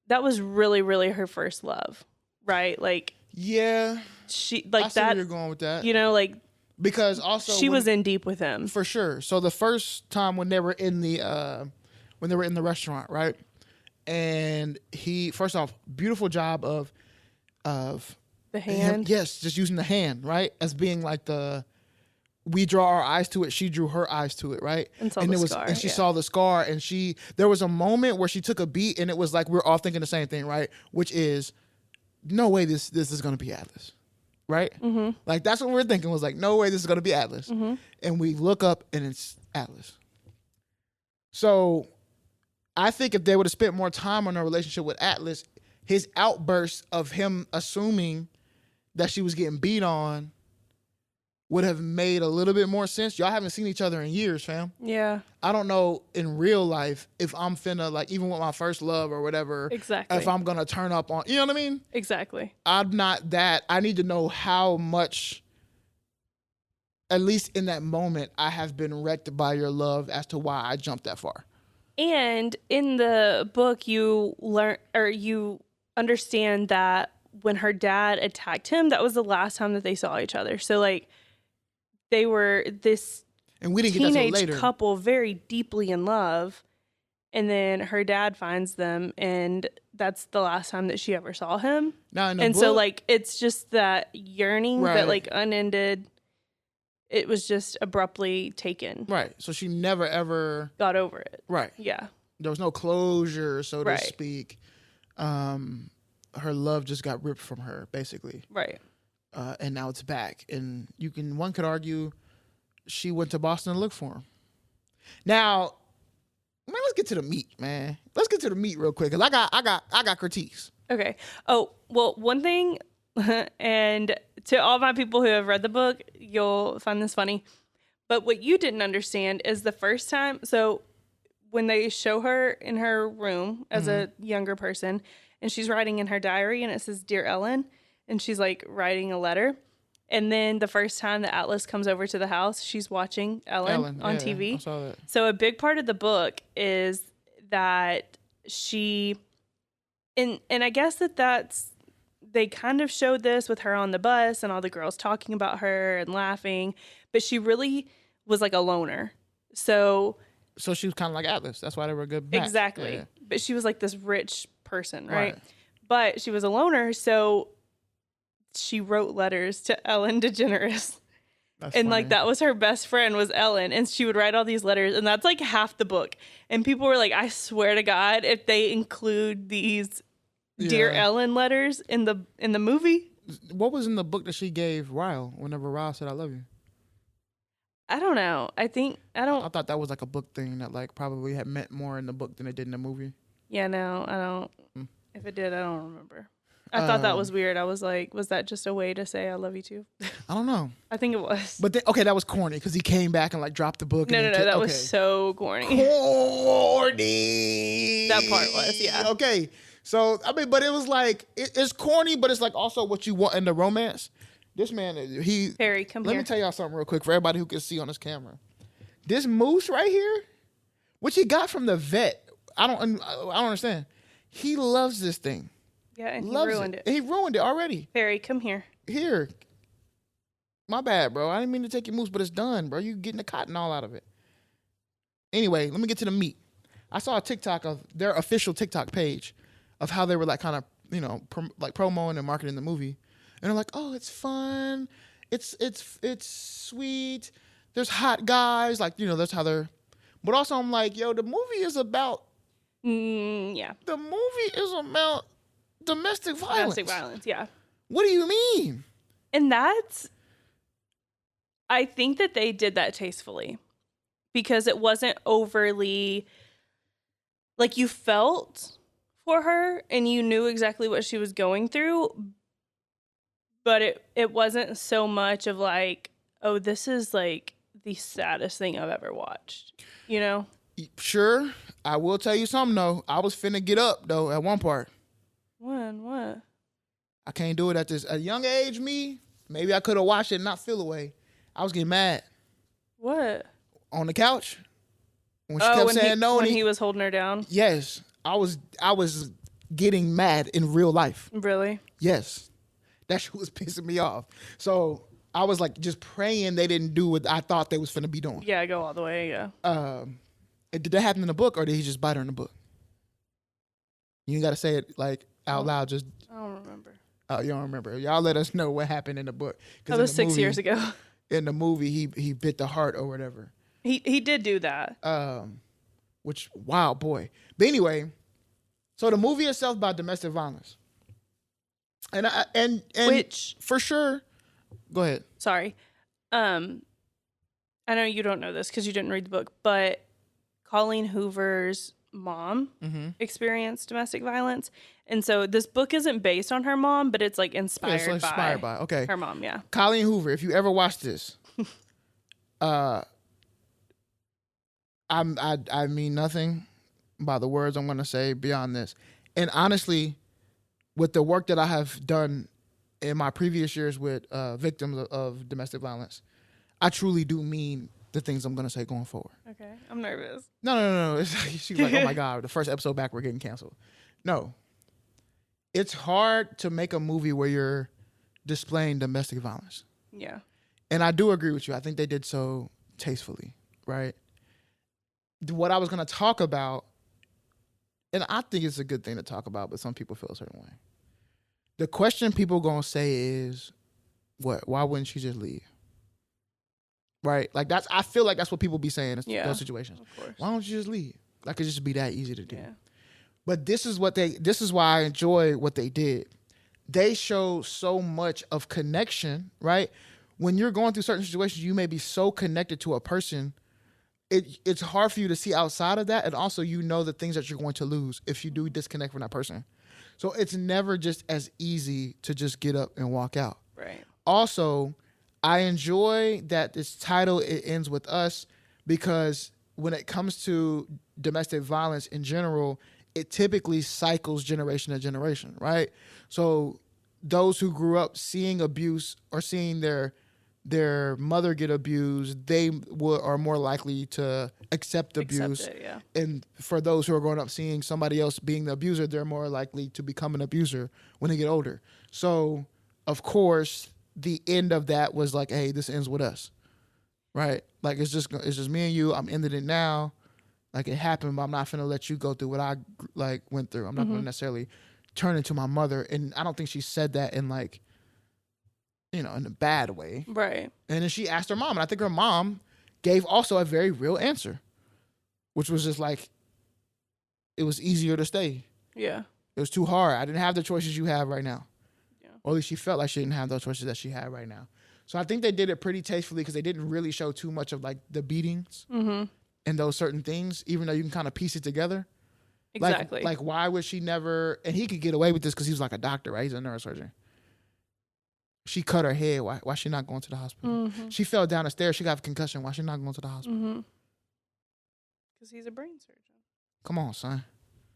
that was really, really her first love, right? Like, yeah, she like I see that. Where you're going with that, you know, like, because also she was in deep with him for sure. So the first time when they were in the restaurant, right? And he, first off, beautiful job of The hand. Yes, just using the hand, right? As being like we draw our eyes to it. She drew her eyes to it, right? And saw the scar. And she saw the scar, and there was a moment where she took a beat, and it was like we're all thinking the same thing, right? Which is, no way this is gonna be Atlas, right? Mm-hmm. Like that's what we're thinking, was like, no way this is gonna be Atlas. Mm-hmm. And we look up, and it's Atlas. So I think if they would have spent more time on her relationship with Atlas, his outburst of him assuming that she was getting beat on would have made a little bit more sense. Y'all haven't seen each other in years, fam. Yeah. I don't know in real life if I'm finna, like, even with my first love or whatever, exactly, if I'm gonna turn up on, you know what I mean? Exactly. I'm not that. I need to know how much, at least in that moment, I have been wrecked by your love as to why I jumped that far. And in the book, you learn, or you understand that when her dad attacked him, that was the last time that they saw each other. So, like, they were this and we didn't get that till teenage later. couple, very deeply in love. And then her dad finds them, and that's the last time that she ever saw him. Now, in the and book, so, like, it's just that yearning that, like, unended. It was just abruptly taken. Right. So she never, ever got over it. Right. Yeah. There was no closure, so to speak. Her love just got ripped from her, basically. Right. And now it's back. And one could argue she went to Boston to look for him. Now, man, let's get to the meat, man. Let's get to the meat real quick, because I got critiques. Okay. Oh, well, one thing, and to all my people who have read the book, you'll find this funny. But what you didn't understand is the first time, so when they show her in her room as a younger person, and she's writing in her diary, and it says, "Dear Ellen," and she's like writing a letter. And then the first time that Atlas comes over to the house, she's watching Ellen on TV. I saw that. So a big part of the book is that she, and I guess that's, they kind of showed this with her on the bus and all the girls talking about her and laughing, but she really was like a loner. So she was kind of like Atlas. That's why they were a good match. Exactly. Yeah. But she was like this rich person, right? But she was a loner, so she wrote letters to Ellen DeGeneres. That's and funny. Like that was her best friend, was Ellen, and she would write all these letters, and that's like half the book. And people were like, I swear to God, if they include these Dear Ellen letters in the movie. What was in the book that she gave Ryle whenever Ryle said I love you? I don't know. I thought that was like a book thing that like probably had meant more in the book than it did in the movie. Yeah, no, I don't. If it did, I don't remember. I thought that was weird. I was like, was that just a way to say I love you too? I don't know. I think it was. But that was corny because he came back and like dropped the book. No, that was so corny. Corny. That part was, yeah. Okay. So, I mean, but it was like, it's corny, but it's like also what you want in the romance. This man, Perry, come here. Let me tell y'all something real quick for everybody who can see on this camera. This moose right here, which he got from the vet, I don't understand. He loves this thing. Yeah, and he ruined it. He ruined it already. Perry, come here. Here. My bad, bro. I didn't mean to take your moose, but it's done, bro. You getting the cotton all out of it. Anyway, let me get to the meat. I saw a TikTok of their official TikTok page of how they were like kind of, like promoting and marketing the movie. And they're like, oh, it's fun. It's sweet. There's hot guys. Like, that's how they're. But also I'm like, yo, the movie is about. Yeah. The movie is about domestic violence. Domestic violence, yeah. What do you mean? And I think that they did that tastefully because it wasn't overly, like, you felt for her and you knew exactly what she was going through, but it wasn't so much of like, oh, this is like the saddest thing I've ever watched, Sure. I will tell you something though. I was finna get up though at one part. When? What? I can't do it at a young age. Maybe I could have watched it and not feel away. I was getting mad. What? On the couch. When she kept saying no. When he was holding her down? Yes. I was getting mad in real life. Really? Yes. That shit was pissing me off. So I was like just praying they didn't do what I thought they was finna be doing. Yeah, go all the way, yeah. Did that happen in the book or did he just bite her in the book? You ain't got to say it like out loud. Just I don't remember. Oh, you don't remember? Y'all let us know what happened in the book. That was 6 years ago. In the movie, he bit the heart or whatever. He did do that. Which wow, boy. But anyway, so the movie itself about domestic violence, and which for sure. Go ahead. Sorry, I know you don't know this because you didn't read the book, but Colleen Hoover's mom experienced domestic violence, and so this book isn't based on her mom, but it's like inspired by okay, her mom. Yeah, Colleen Hoover. If you ever watch this, I mean nothing by the words I'm going to say beyond this, and honestly, with the work that I have done in my previous years with victims of domestic violence, I truly do mean the things I'm going to say going forward. Okay. I'm nervous. No. She's like, oh my God, the first episode back, we're getting canceled. No. It's hard to make a movie where you're displaying domestic violence. Yeah. And I do agree with you. I think they did so tastefully, right? What I was going to talk about, and I think it's a good thing to talk about, but some people feel a certain way. The question people going to say is, what? Why wouldn't she just leave? Right? Like I feel like that's what people be saying in those situations. Of course. Why don't you just leave? Like it just be that easy to do. Yeah. But this is why I enjoy what they did. They show so much of connection, right? When you're going through certain situations, you may be so connected to a person, it's hard for you to see outside of that. And also, you know the things that you're going to lose if you do disconnect from that person. So it's never just as easy to just get up and walk out. Right. Also, I enjoy that this title, it ends with us, because when it comes to domestic violence in general, it typically cycles generation to generation, right? So those who grew up seeing abuse or seeing their mother get abused, they are more likely to accept abuse. It, yeah. And for those who are growing up seeing somebody else being the abuser, they're more likely to become an abuser when they get older. So, of course, the end of that was like, hey, this ends with us, right? Like it's just me and you. I'm ending it now. Like it happened, but I'm not finna let you go through what I like went through. I'm not gonna necessarily turn into my mother, and I don't think she said that in like, in a bad way, right? And then she asked her mom, and I think her mom gave also a very real answer, which was just like, it was easier to stay. Yeah, it was too hard. I didn't have the choices you have right now. Or at least she felt like she didn't have those choices that she had right now. So I think they did it pretty tastefully because they didn't really show too much of like the beatings and those certain things, even though you can kind of piece it together. Exactly. Like why would she never, and he could get away with this because he was like a doctor, right? He's a neurosurgeon. She cut her head. Why she not going to the hospital? She fell down the stairs. She got a concussion. Why she not going to the hospital? Because he's a brain surgeon. Come on, son.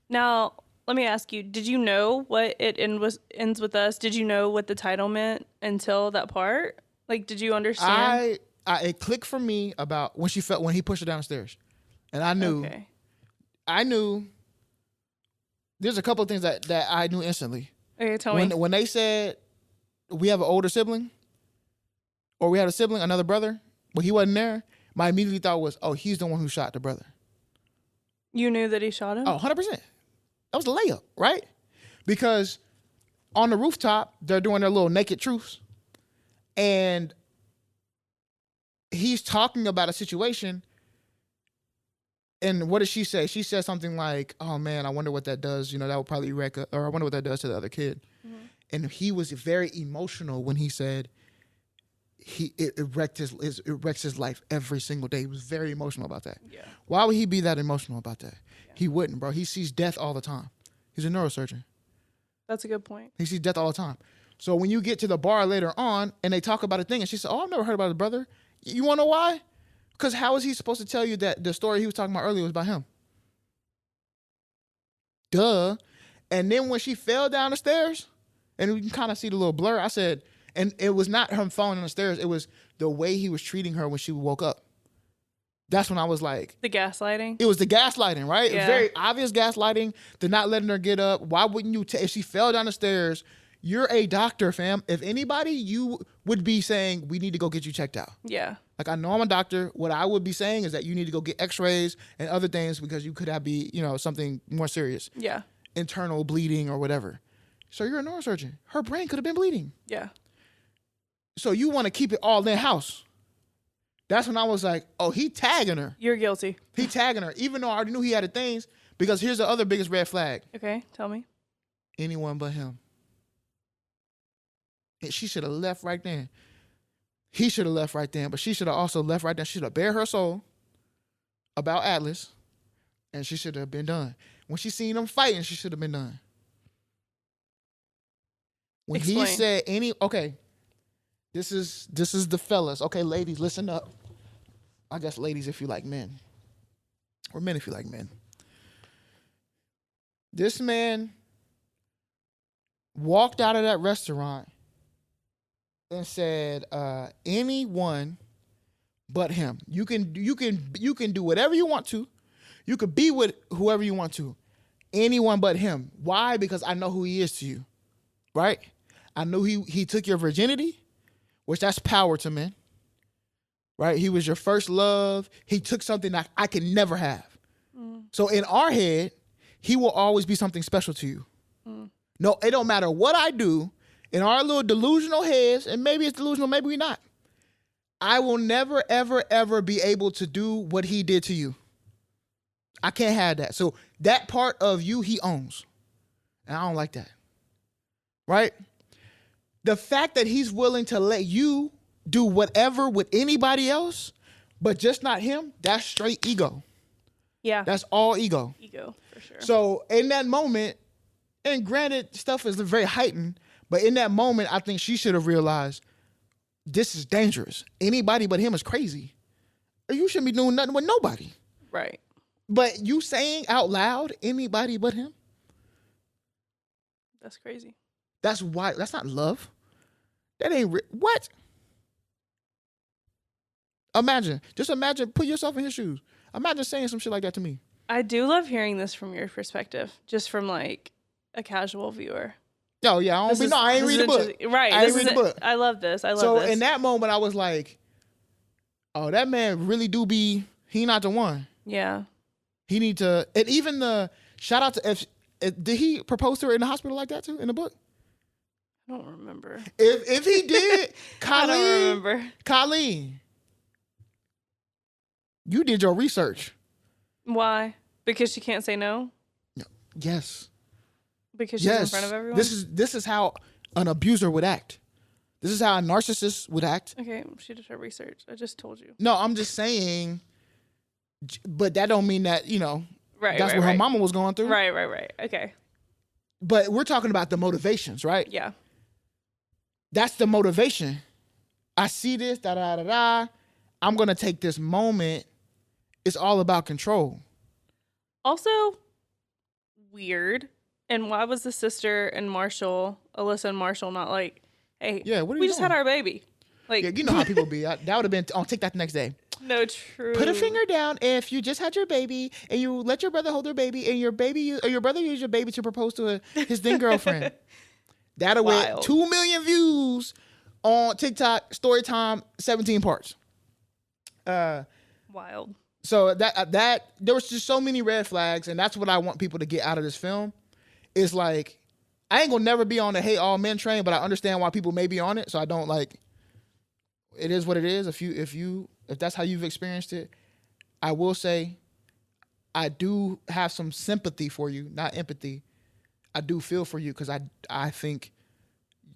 Now, let me ask you, did you know what ends with us? Did you know what the title meant until that part? Like, did you understand? It clicked for me about when he pushed her down the stairs. And I knew there's a couple of things that I knew instantly. Okay, tell me. When they said we have an older sibling, or we had a sibling, another brother, but he wasn't there, my immediate thought was, oh, he's the one who shot the brother. You knew that he shot him? Oh, 100%. That was a layup, right? Because on the rooftop, they're doing their little naked truths. And he's talking about a situation. And what does she say? She says something like, oh, man, I wonder what that does. That would probably wreck, or I wonder what that does to the other kid. And he was very emotional when he said it wrecks his life every single day. He was very emotional about that. Yeah. Why would he be that emotional about that? Yeah. He wouldn't, bro. He sees death all the time. He's a neurosurgeon. That's a good point. He sees death all the time. So when you get to the bar later on and they talk about a thing and she said, oh, I've never heard about his brother. You want to know why? Because how is he supposed to tell you that the story he was talking about earlier was about him? Duh. And then when she fell down the stairs, and we can kind of see the little blur, I said, and it was not him falling on the stairs. It was the way he was treating her when she woke up. That's when I was like... The gaslighting? It was the gaslighting, right? Yeah. Very obvious gaslighting. The not letting her get up. Why wouldn't you... if she fell down the stairs, you're a doctor, fam. If anybody, you would be saying, we need to go get you checked out. Yeah. Like, I know I'm a doctor. What I would be saying is that you need to go get x-rays and other things because you could have something more serious. Yeah. Internal bleeding or whatever. So you're a neurosurgeon. Her brain could have been bleeding. Yeah. So you want to keep it all in house. That's when I was like, oh, he tagging her. You're guilty. He tagging her, even though I already knew he had the things. Because here's the other biggest red flag. Okay, tell me. Anyone but him. And she should have left right then. He should have left right then, but she should have also left right then. She should have bare her soul about Atlas, and she should have been done. When she seen them fighting, she should have been done. When Explain. he said okay, this is the fellas. Okay, ladies, listen up. I guess ladies if you like men. Or men if you like men. This man walked out of that restaurant and said, anyone but him. You can do whatever you want to. You could be with whoever you want to. Anyone but him. Why? Because I know who he is to you. Right? I knew he took your virginity, which that's power to men. Right? He was your first love. He took something that I could never have. So in our head, he will always be something special to you. No, it don't matter what I do. In our little delusional heads, and maybe it's delusional, maybe we're not. I will never, ever, ever be able to do what he did to you. I can't have that. So that part of you, he owns. And I don't like that. Right? The fact that he's willing to let you do whatever with anybody else, but just not him, that's straight ego. Yeah. That's all ego. Ego, for sure. So in that moment, and granted, stuff is very heightened, but in that moment, I think she should have realized this is dangerous. Anybody but him is crazy. Or you shouldn't be doing nothing with nobody. Right. But you saying out loud, anybody but him? That's crazy. That's why. That's not love. That ain't what? Just imagine, put yourself in his shoes. Imagine saying some shit like that to me. I do love hearing this from your perspective, just from like a casual viewer. Oh yeah, I ain't read the book. Right. I ain't read the book. I love this. I love so this. So in that moment, I was like, oh, that man really do be, he not the one. Yeah. He need to, and even the shout out to, did he propose to her in the hospital like that too, in the book? I don't remember. If he did, Colleen, I don't remember. Colleen, you did your research. Why? Because she can't say no? Yes. Because she's in front of everyone? This is how an abuser would act. This is how a narcissist would act. Okay, she did her research. I just told you. No, I'm just saying, but that don't mean that, right, that's what her mama was going through. Right. Okay. But we're talking about the motivations, right? Yeah. That's the motivation. I see this, da-da-da-da. I'm going to take this moment. It's all about control. Also, weird. And why was the sister and Alyssa and Marshall, not like, hey, yeah, what are we you just doing? had our baby? Like, yeah, you know how people be. That would have been on TikTok the next day. No, true. Put a finger down if you just had your baby and you let your brother hold their baby and your brother used your baby to propose to his then girlfriend. That'll win 2 million views on TikTok. Story time, 17 parts. Wild. So that there was just so many red flags, and that's what I want people to get out of this film. Is like, I ain't gonna never be on the hate all men train, but I understand why people may be on it. So I don't like. It is what it is. If that's how you've experienced it, I will say, I do have some sympathy for you, not empathy. I do feel for you because I think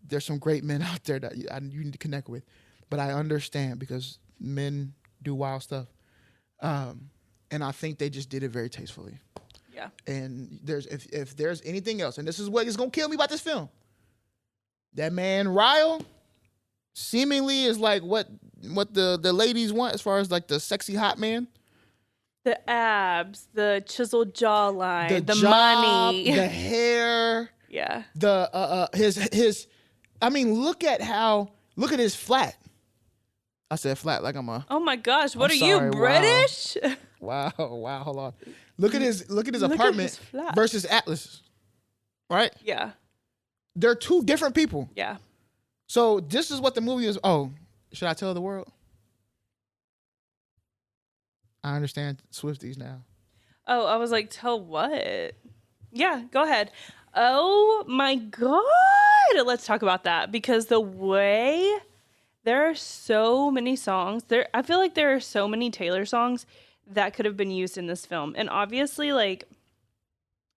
there's some great men out there that you need to connect with, but I understand because men do wild stuff, and I think they just did it very tastefully. Yeah. And if there's anything else, and this is what is gonna kill me about this film, that man Ryle seemingly is like what the ladies want as far as like the sexy hot man. The abs, the chiseled jawline, the job, money, the hair. Yeah. The his. I mean, look at his flat. I said flat like I'm a. Oh my gosh! What I'm are sorry, you, British? Wow. Hold on. Look at his apartment versus Atlas. Right? Yeah. They're two different people. Yeah. So this is what the movie is. Oh, should I tell the world? I understand Swifties now. Oh, I was like, tell what? Yeah, go ahead. Oh my God. Let's talk about that because the way there are so many songs I feel like there are so many Taylor songs that could have been used in this film. And obviously, like,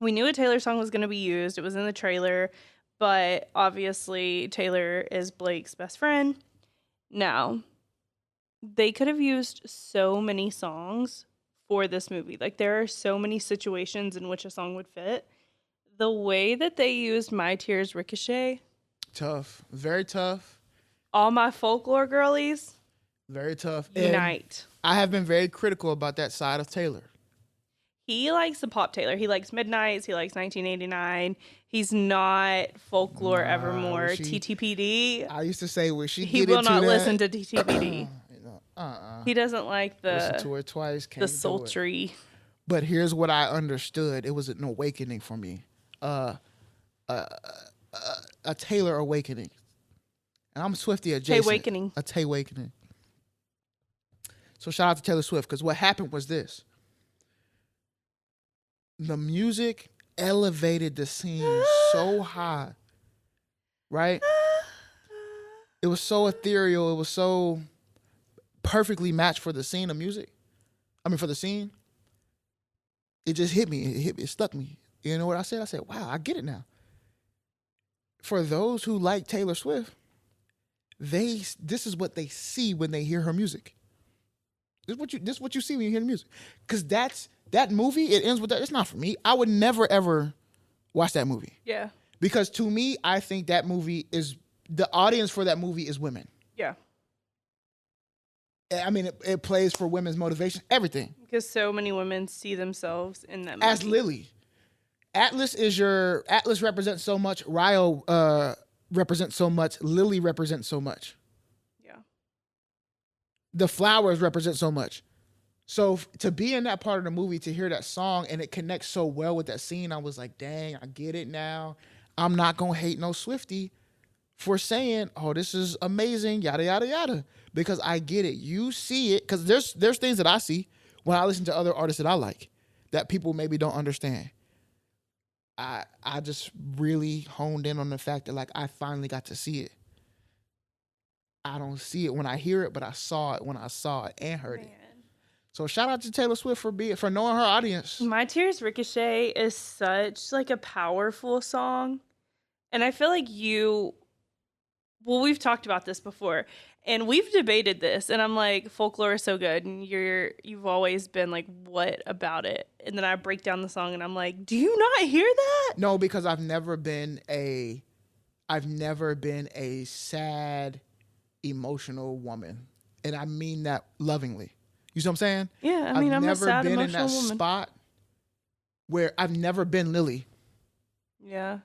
we knew a Taylor song was going to be used. It was in the trailer, but obviously Taylor is Blake's best friend. Now, they could have used so many songs for this movie. Like, there are so many situations in which a song would fit. The way that they used My Tears Ricochet, Tough. Very tough. all my folklore girlies, Very tough. unite. And I have been very critical about that side of Taylor. He likes the pop Taylor. He likes Midnights. He likes 1989. He's not folklore evermore. TTPD. I used to say, when she He get will into not that, listen to TTPD. Uh-uh. He doesn't like Listen to it twice. the sultry. But here's what I understood. It was an awakening for me. A Taylor awakening. And I'm Swiftie adjacent. Tay-wakening. A Tay-wakening. So shout out to Taylor Swift, because what happened was this. The music elevated the scene so high, right? It was so ethereal. It was so perfectly matched for the scene of music. I mean, for the scene. It just hit me. It stuck me. You know what I said? I said, wow, I get it now. For those who like Taylor Swift, this is what they see when they hear her music. This is what you see when you hear the music. Because that movie, it ends with that. It's not for me. I would never, ever watch that movie. Yeah. Because to me, I think that movie is, the audience for that movie is women. Yeah. I mean, it plays for women's motivation, everything. Because so many women see themselves in that movie. As Lily. Atlas represents so much. Ryo represents so much. Lily represents so much. Yeah. The flowers represent so much. So to be in that part of the movie, to hear that song and it connects so well with that scene, I was like, dang, I get it now. I'm not going to hate no Swiftie for saying, oh, this is amazing, yada, yada, yada. Because I get it. You see it. Because there's things that I see when I listen to other artists that I like that people maybe don't understand. I just really honed in on the fact that, like, I finally got to see it. I don't see it when I hear it, but I saw it when I saw it and heard it. So shout out to Taylor Swift for knowing her audience. My Tears Ricochet is such like a powerful song. And I feel like we've talked about this before and we've debated this and I'm like, folklore is so good. And you've always been like, what about it? And then I break down the song and I'm like, do you not hear that? No, because I've never been a sad, emotional woman. And I mean that lovingly. You see what I'm saying? Yeah, I mean, I'm a sad, emotional woman. I've never been in that spot where I've never been Lily. Yeah.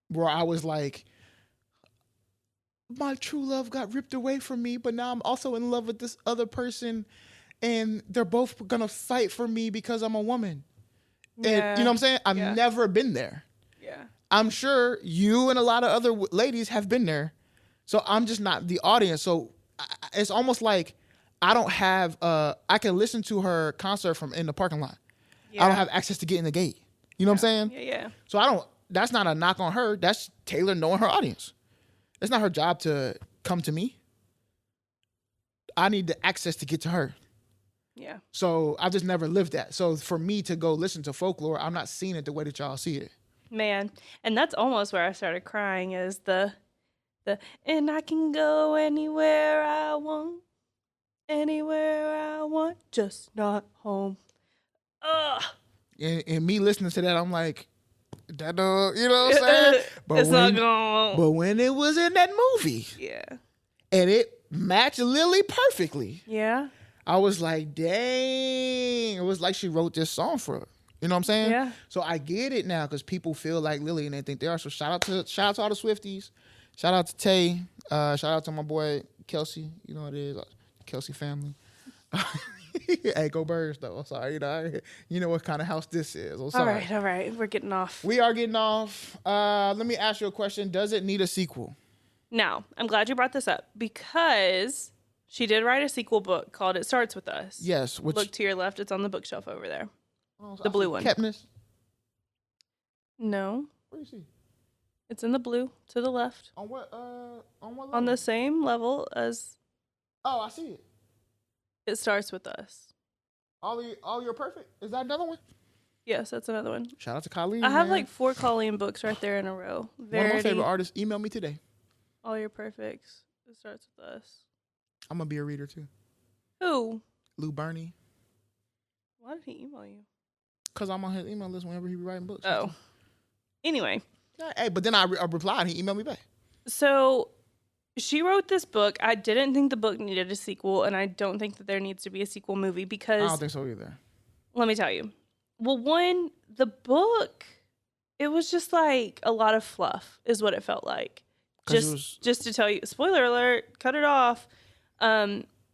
Where I was like, my true love got ripped away from me, but now I'm also in love with this other person, and they're both gonna fight for me because I'm a woman. Yeah. And you know what I'm saying? I've never been there. Yeah. I'm sure you and a lot of other ladies have been there. So I'm just not the audience. So it's almost like I don't have, I can listen to her concert from in the parking lot. Yeah. I don't have access to get in the gate. You know what I'm saying? Yeah. So that's not a knock on her. That's Taylor knowing her audience. It's not her job to come to me. I need the access to get to her. Yeah. So I've just never lived that. So for me to go listen to folklore, I'm not seeing it the way that y'all see it. Man. And that's almost where I started crying is the and I can go anywhere I want. Anywhere I want, just not home. Ugh. And me listening to that, I'm like, that dog, you know what I'm saying? But it's not going. But when it was in that movie, yeah, and it matched Lily perfectly, yeah, I was like, dang, it was like she wrote this song for her. You know what I'm saying? Yeah. So I get it now because people feel like Lily and they think they are. So shout out to all the Swifties. Shout out to Tay. Shout out to my boy Kelsey. You know what it is. Kelsey family. Hey, go Birds though. I'm sorry. You know what kind of house this is. I'm sorry. All right. We're getting off. We are getting off. Let me ask you a question. Does it need a sequel? Now, I'm glad you brought this up because she did write a sequel book called It Starts With Us. Yes. Look to your left. It's on the bookshelf over there. The blue one. Kepnes? No. What do you see? It's in the blue to the left. On what level? On the same level as Oh, I see it. It Starts With Us. All You're Perfect? Is that another one? Yes, that's another one. Shout out to Colleen. I have man. like 4 Colleen books right there in a row. One of my favorite artists emailed me today. All Your Perfects. It Starts With Us. I'm gonna be a reader too. Who? Lou Burney. Why did he email you? Cause I'm on his email list whenever he be writing books. Oh. Anyway. Yeah, hey, but then I replied. He emailed me back. So she wrote this book. I didn't think the book needed a sequel, and I don't think that there needs to be a sequel movie because I don't think so either. Let me tell you. Well, one, the book, it was just like a lot of fluff, is what it felt like. Just to tell you, spoiler alert, cut it off.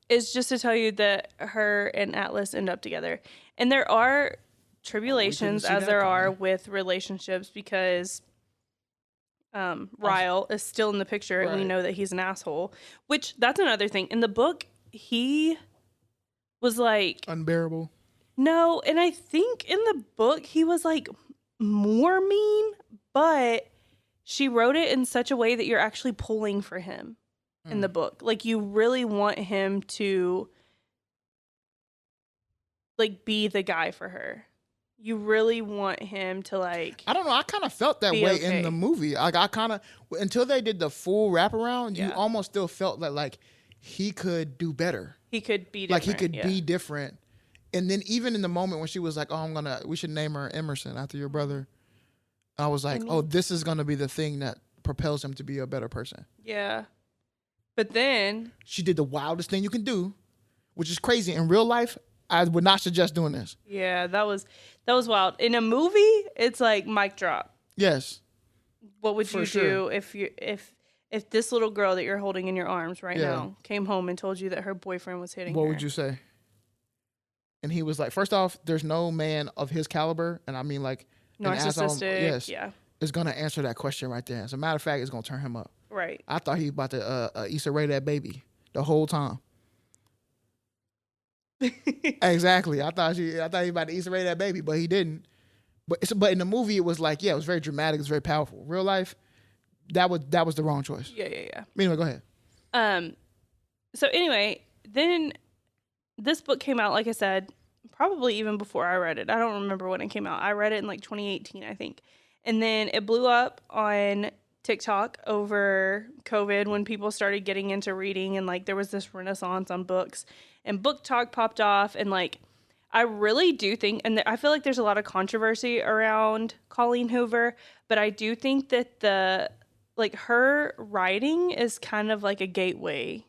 Is just to tell you that her and Atlas end up together, and there are tribulations as there are with relationships because Ryle is still in the picture, and we know that he's an asshole. Which that's another thing in the book. He was like unbearable. No, and I think in the book he was like more mean, but she wrote it in such a way that you're actually pulling for him in the book. Like you really want him to like be the guy for her. You really want him to like. I don't know. I kind of felt that way in the movie. Like I kind of until they did the full wraparound, you almost still felt like he could do better. He could be different. Like he could be different. And then even in the moment when she was like, "Oh, we should name her Emerson after your brother," I was like, "Oh, this is gonna be the thing that propels him to be a better person." Yeah, but then she did the wildest thing you can do, which is crazy. In real life, I would not suggest doing this. Yeah, that was wild. In a movie, it's like mic drop. Yes. What would you do if this little girl that you're holding in your arms right now came home and told you that her boyfriend was hitting her? What would you say? And he was like, first off, there's no man of his caliber, and I mean like narcissistic, is gonna answer that question right there. As a matter of fact, it's gonna turn him up. Right. I thought he was about to Issa Rae that baby the whole time. Exactly. I thought he was about to Issa Rae that baby, but he didn't. But in the movie, it was like, it was very dramatic. It was very powerful. Real life, that was the wrong choice. Yeah. Anyway, go ahead. So anyway, then this book came out, like I said, probably even before I read it. I don't remember when it came out. I read it in like 2018, I think. And then it blew up on TikTok over COVID when people started getting into reading and like there was this renaissance on books and Book Talk popped off and like I really do think, and I feel like there's a lot of controversy around Colleen Hoover, but I do think that her writing is kind of like a gateway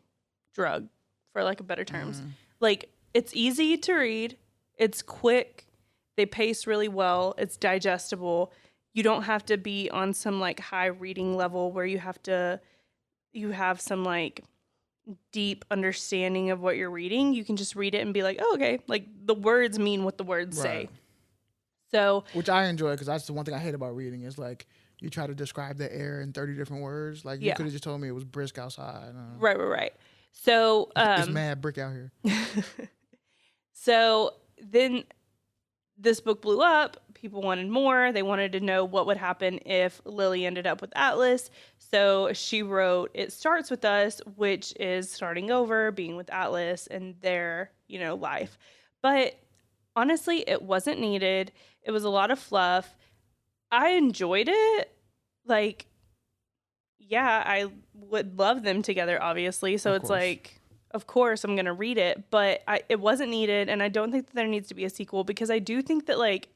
drug, for like a better terms. Like it's easy to read, it's quick, they pace really well, it's digestible. You don't have to be on some like high reading level where you have some like deep understanding of what you're reading. You can just read it and be like, oh, okay, like the words mean what the words say. So, which I enjoy because that's the one thing I hate about reading is like you try to describe the air in 30 different words. Like you could have just told me it was brisk outside. Right. So it's mad brick out here. So then this book blew up. People wanted more. They wanted to know what would happen if Lily ended up with Atlas. So she wrote It Starts With Us, which is starting over, being with Atlas and their, life. But honestly, it wasn't needed. It was a lot of fluff. I enjoyed it. Like, yeah, I would love them together, obviously. So it's like, of course, I'm going to read it. But it wasn't needed. And I don't think that there needs to be a sequel because I do think that, like,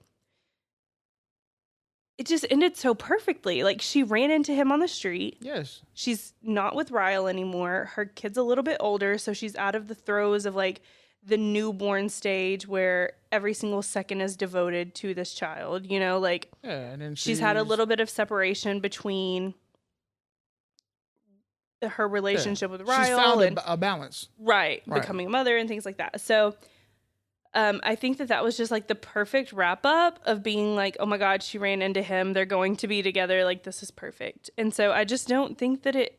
it just ended so perfectly. Like, she ran into him on the street. Yes. She's not with Ryle anymore. Her kid's a little bit older, so she's out of the throes of, like, the newborn stage where every single second is devoted to this child, Like, and then she's had a little bit of separation between her relationship with Ryle. She's found a balance. Right, becoming a mother and things like that. So I think that was just like the perfect wrap up of being like, oh my God, she ran into him. They're going to be together. Like, this is perfect. And so I just don't think that it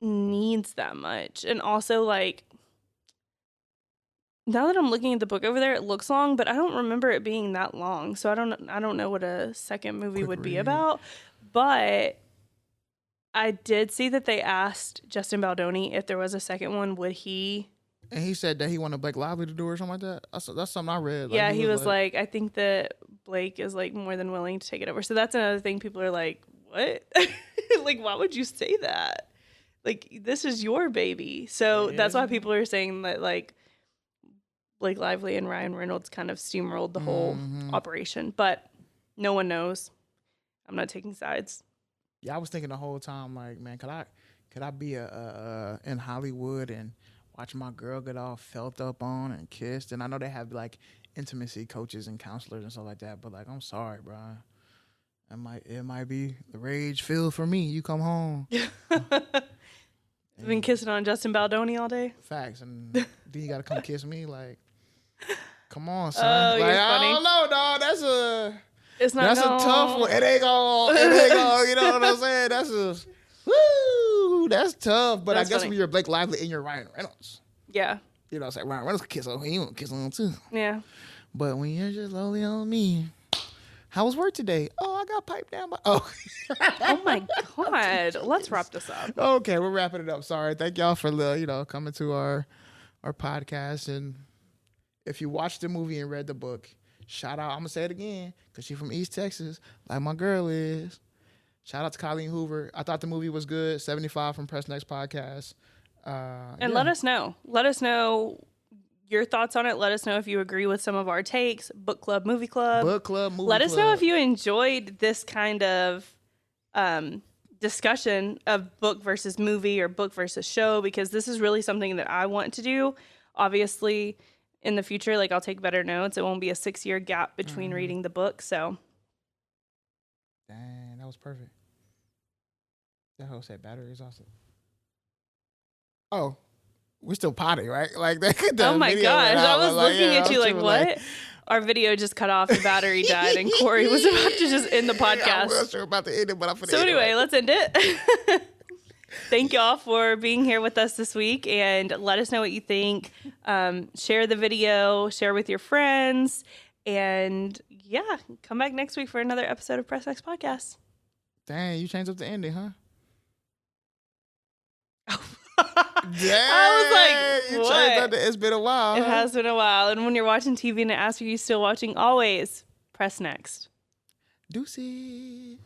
needs that much. And also, like, now that I'm looking at the book over there, it looks long, but I don't remember it being that long. So I don't know what a second movie would be about. But I did see that they asked Justin Baldoni if there was a second one, would he? And he said that he wanted Blake Lively to do or something like that. That's something I read. Like, Yeah, he was like, I think that Blake is like more than willing to take it over. So that's another thing. People are like, what? Like, why would you say that? Like, this is your baby. So that's why people are saying that, like, Blake Lively and Ryan Reynolds kind of steamrolled the whole operation. But no one knows. I'm not taking sides. Yeah, I was thinking the whole time, like, man, could I be in Hollywood and watch my girl get all felt up on and kissed? And I know they have like intimacy coaches and counselors and stuff like that, but like, I'm sorry, bro. It might be the rage filled for me. You come home. I've been kissing on Justin Baldoni all day. Facts, and then you gotta come kiss me, like, come on, son. Oh, like, you're funny. I don't know, dog. That's a tough one. It ain't gonna, you know what I'm saying? That's tough. But That's I guess funny. when you're Blake Lively and you're Ryan Reynolds, Yeah. you know, it's like Ryan Reynolds can kiss on, he won't kiss on too. Yeah. But when you're just lowly on me, how was work today? Oh, I got piped down by. Oh. Oh my God. Let's wrap this up. Okay, we're wrapping it up. Sorry. Thank y'all for coming to our podcast. And if you watched the movie and read the book, shout out. I'm gonna say it again because she's from East Texas, like my girl is. Shout out to Colleen Hoover. I thought the movie was good. 75 from Press Next Podcast. And let us know. Let us know your thoughts on it. Let us know if you agree with some of our takes. Book club, movie club. Book club, movie Let club. us know if you enjoyed this kind of discussion of book versus movie or book versus show, because this is really something that I want to do. Obviously, in the future, like, I'll take better notes. It won't be a 6-year gap between reading the book. So, dang, that was perfect. That hoe said battery exhausted. Oh, we're still potty, right? Like that. oh my gosh, I was looking at you like, tripping, what? Our video just cut off, the battery died, and Corey was about to just end the podcast. I was sure about to end it, but I'm finna So end anyway, it. let's end it. Thank y'all for being here with us this week, and let us know what you think. Share the video, share with your friends, and yeah, come back next week for another episode of Press X Podcast. Dang, you changed up the ending, huh? Dang, I was like, you what? changed up it's been a while. It huh? has been a while, and when you're watching TV and it asks you still watching, always press next. Deuces.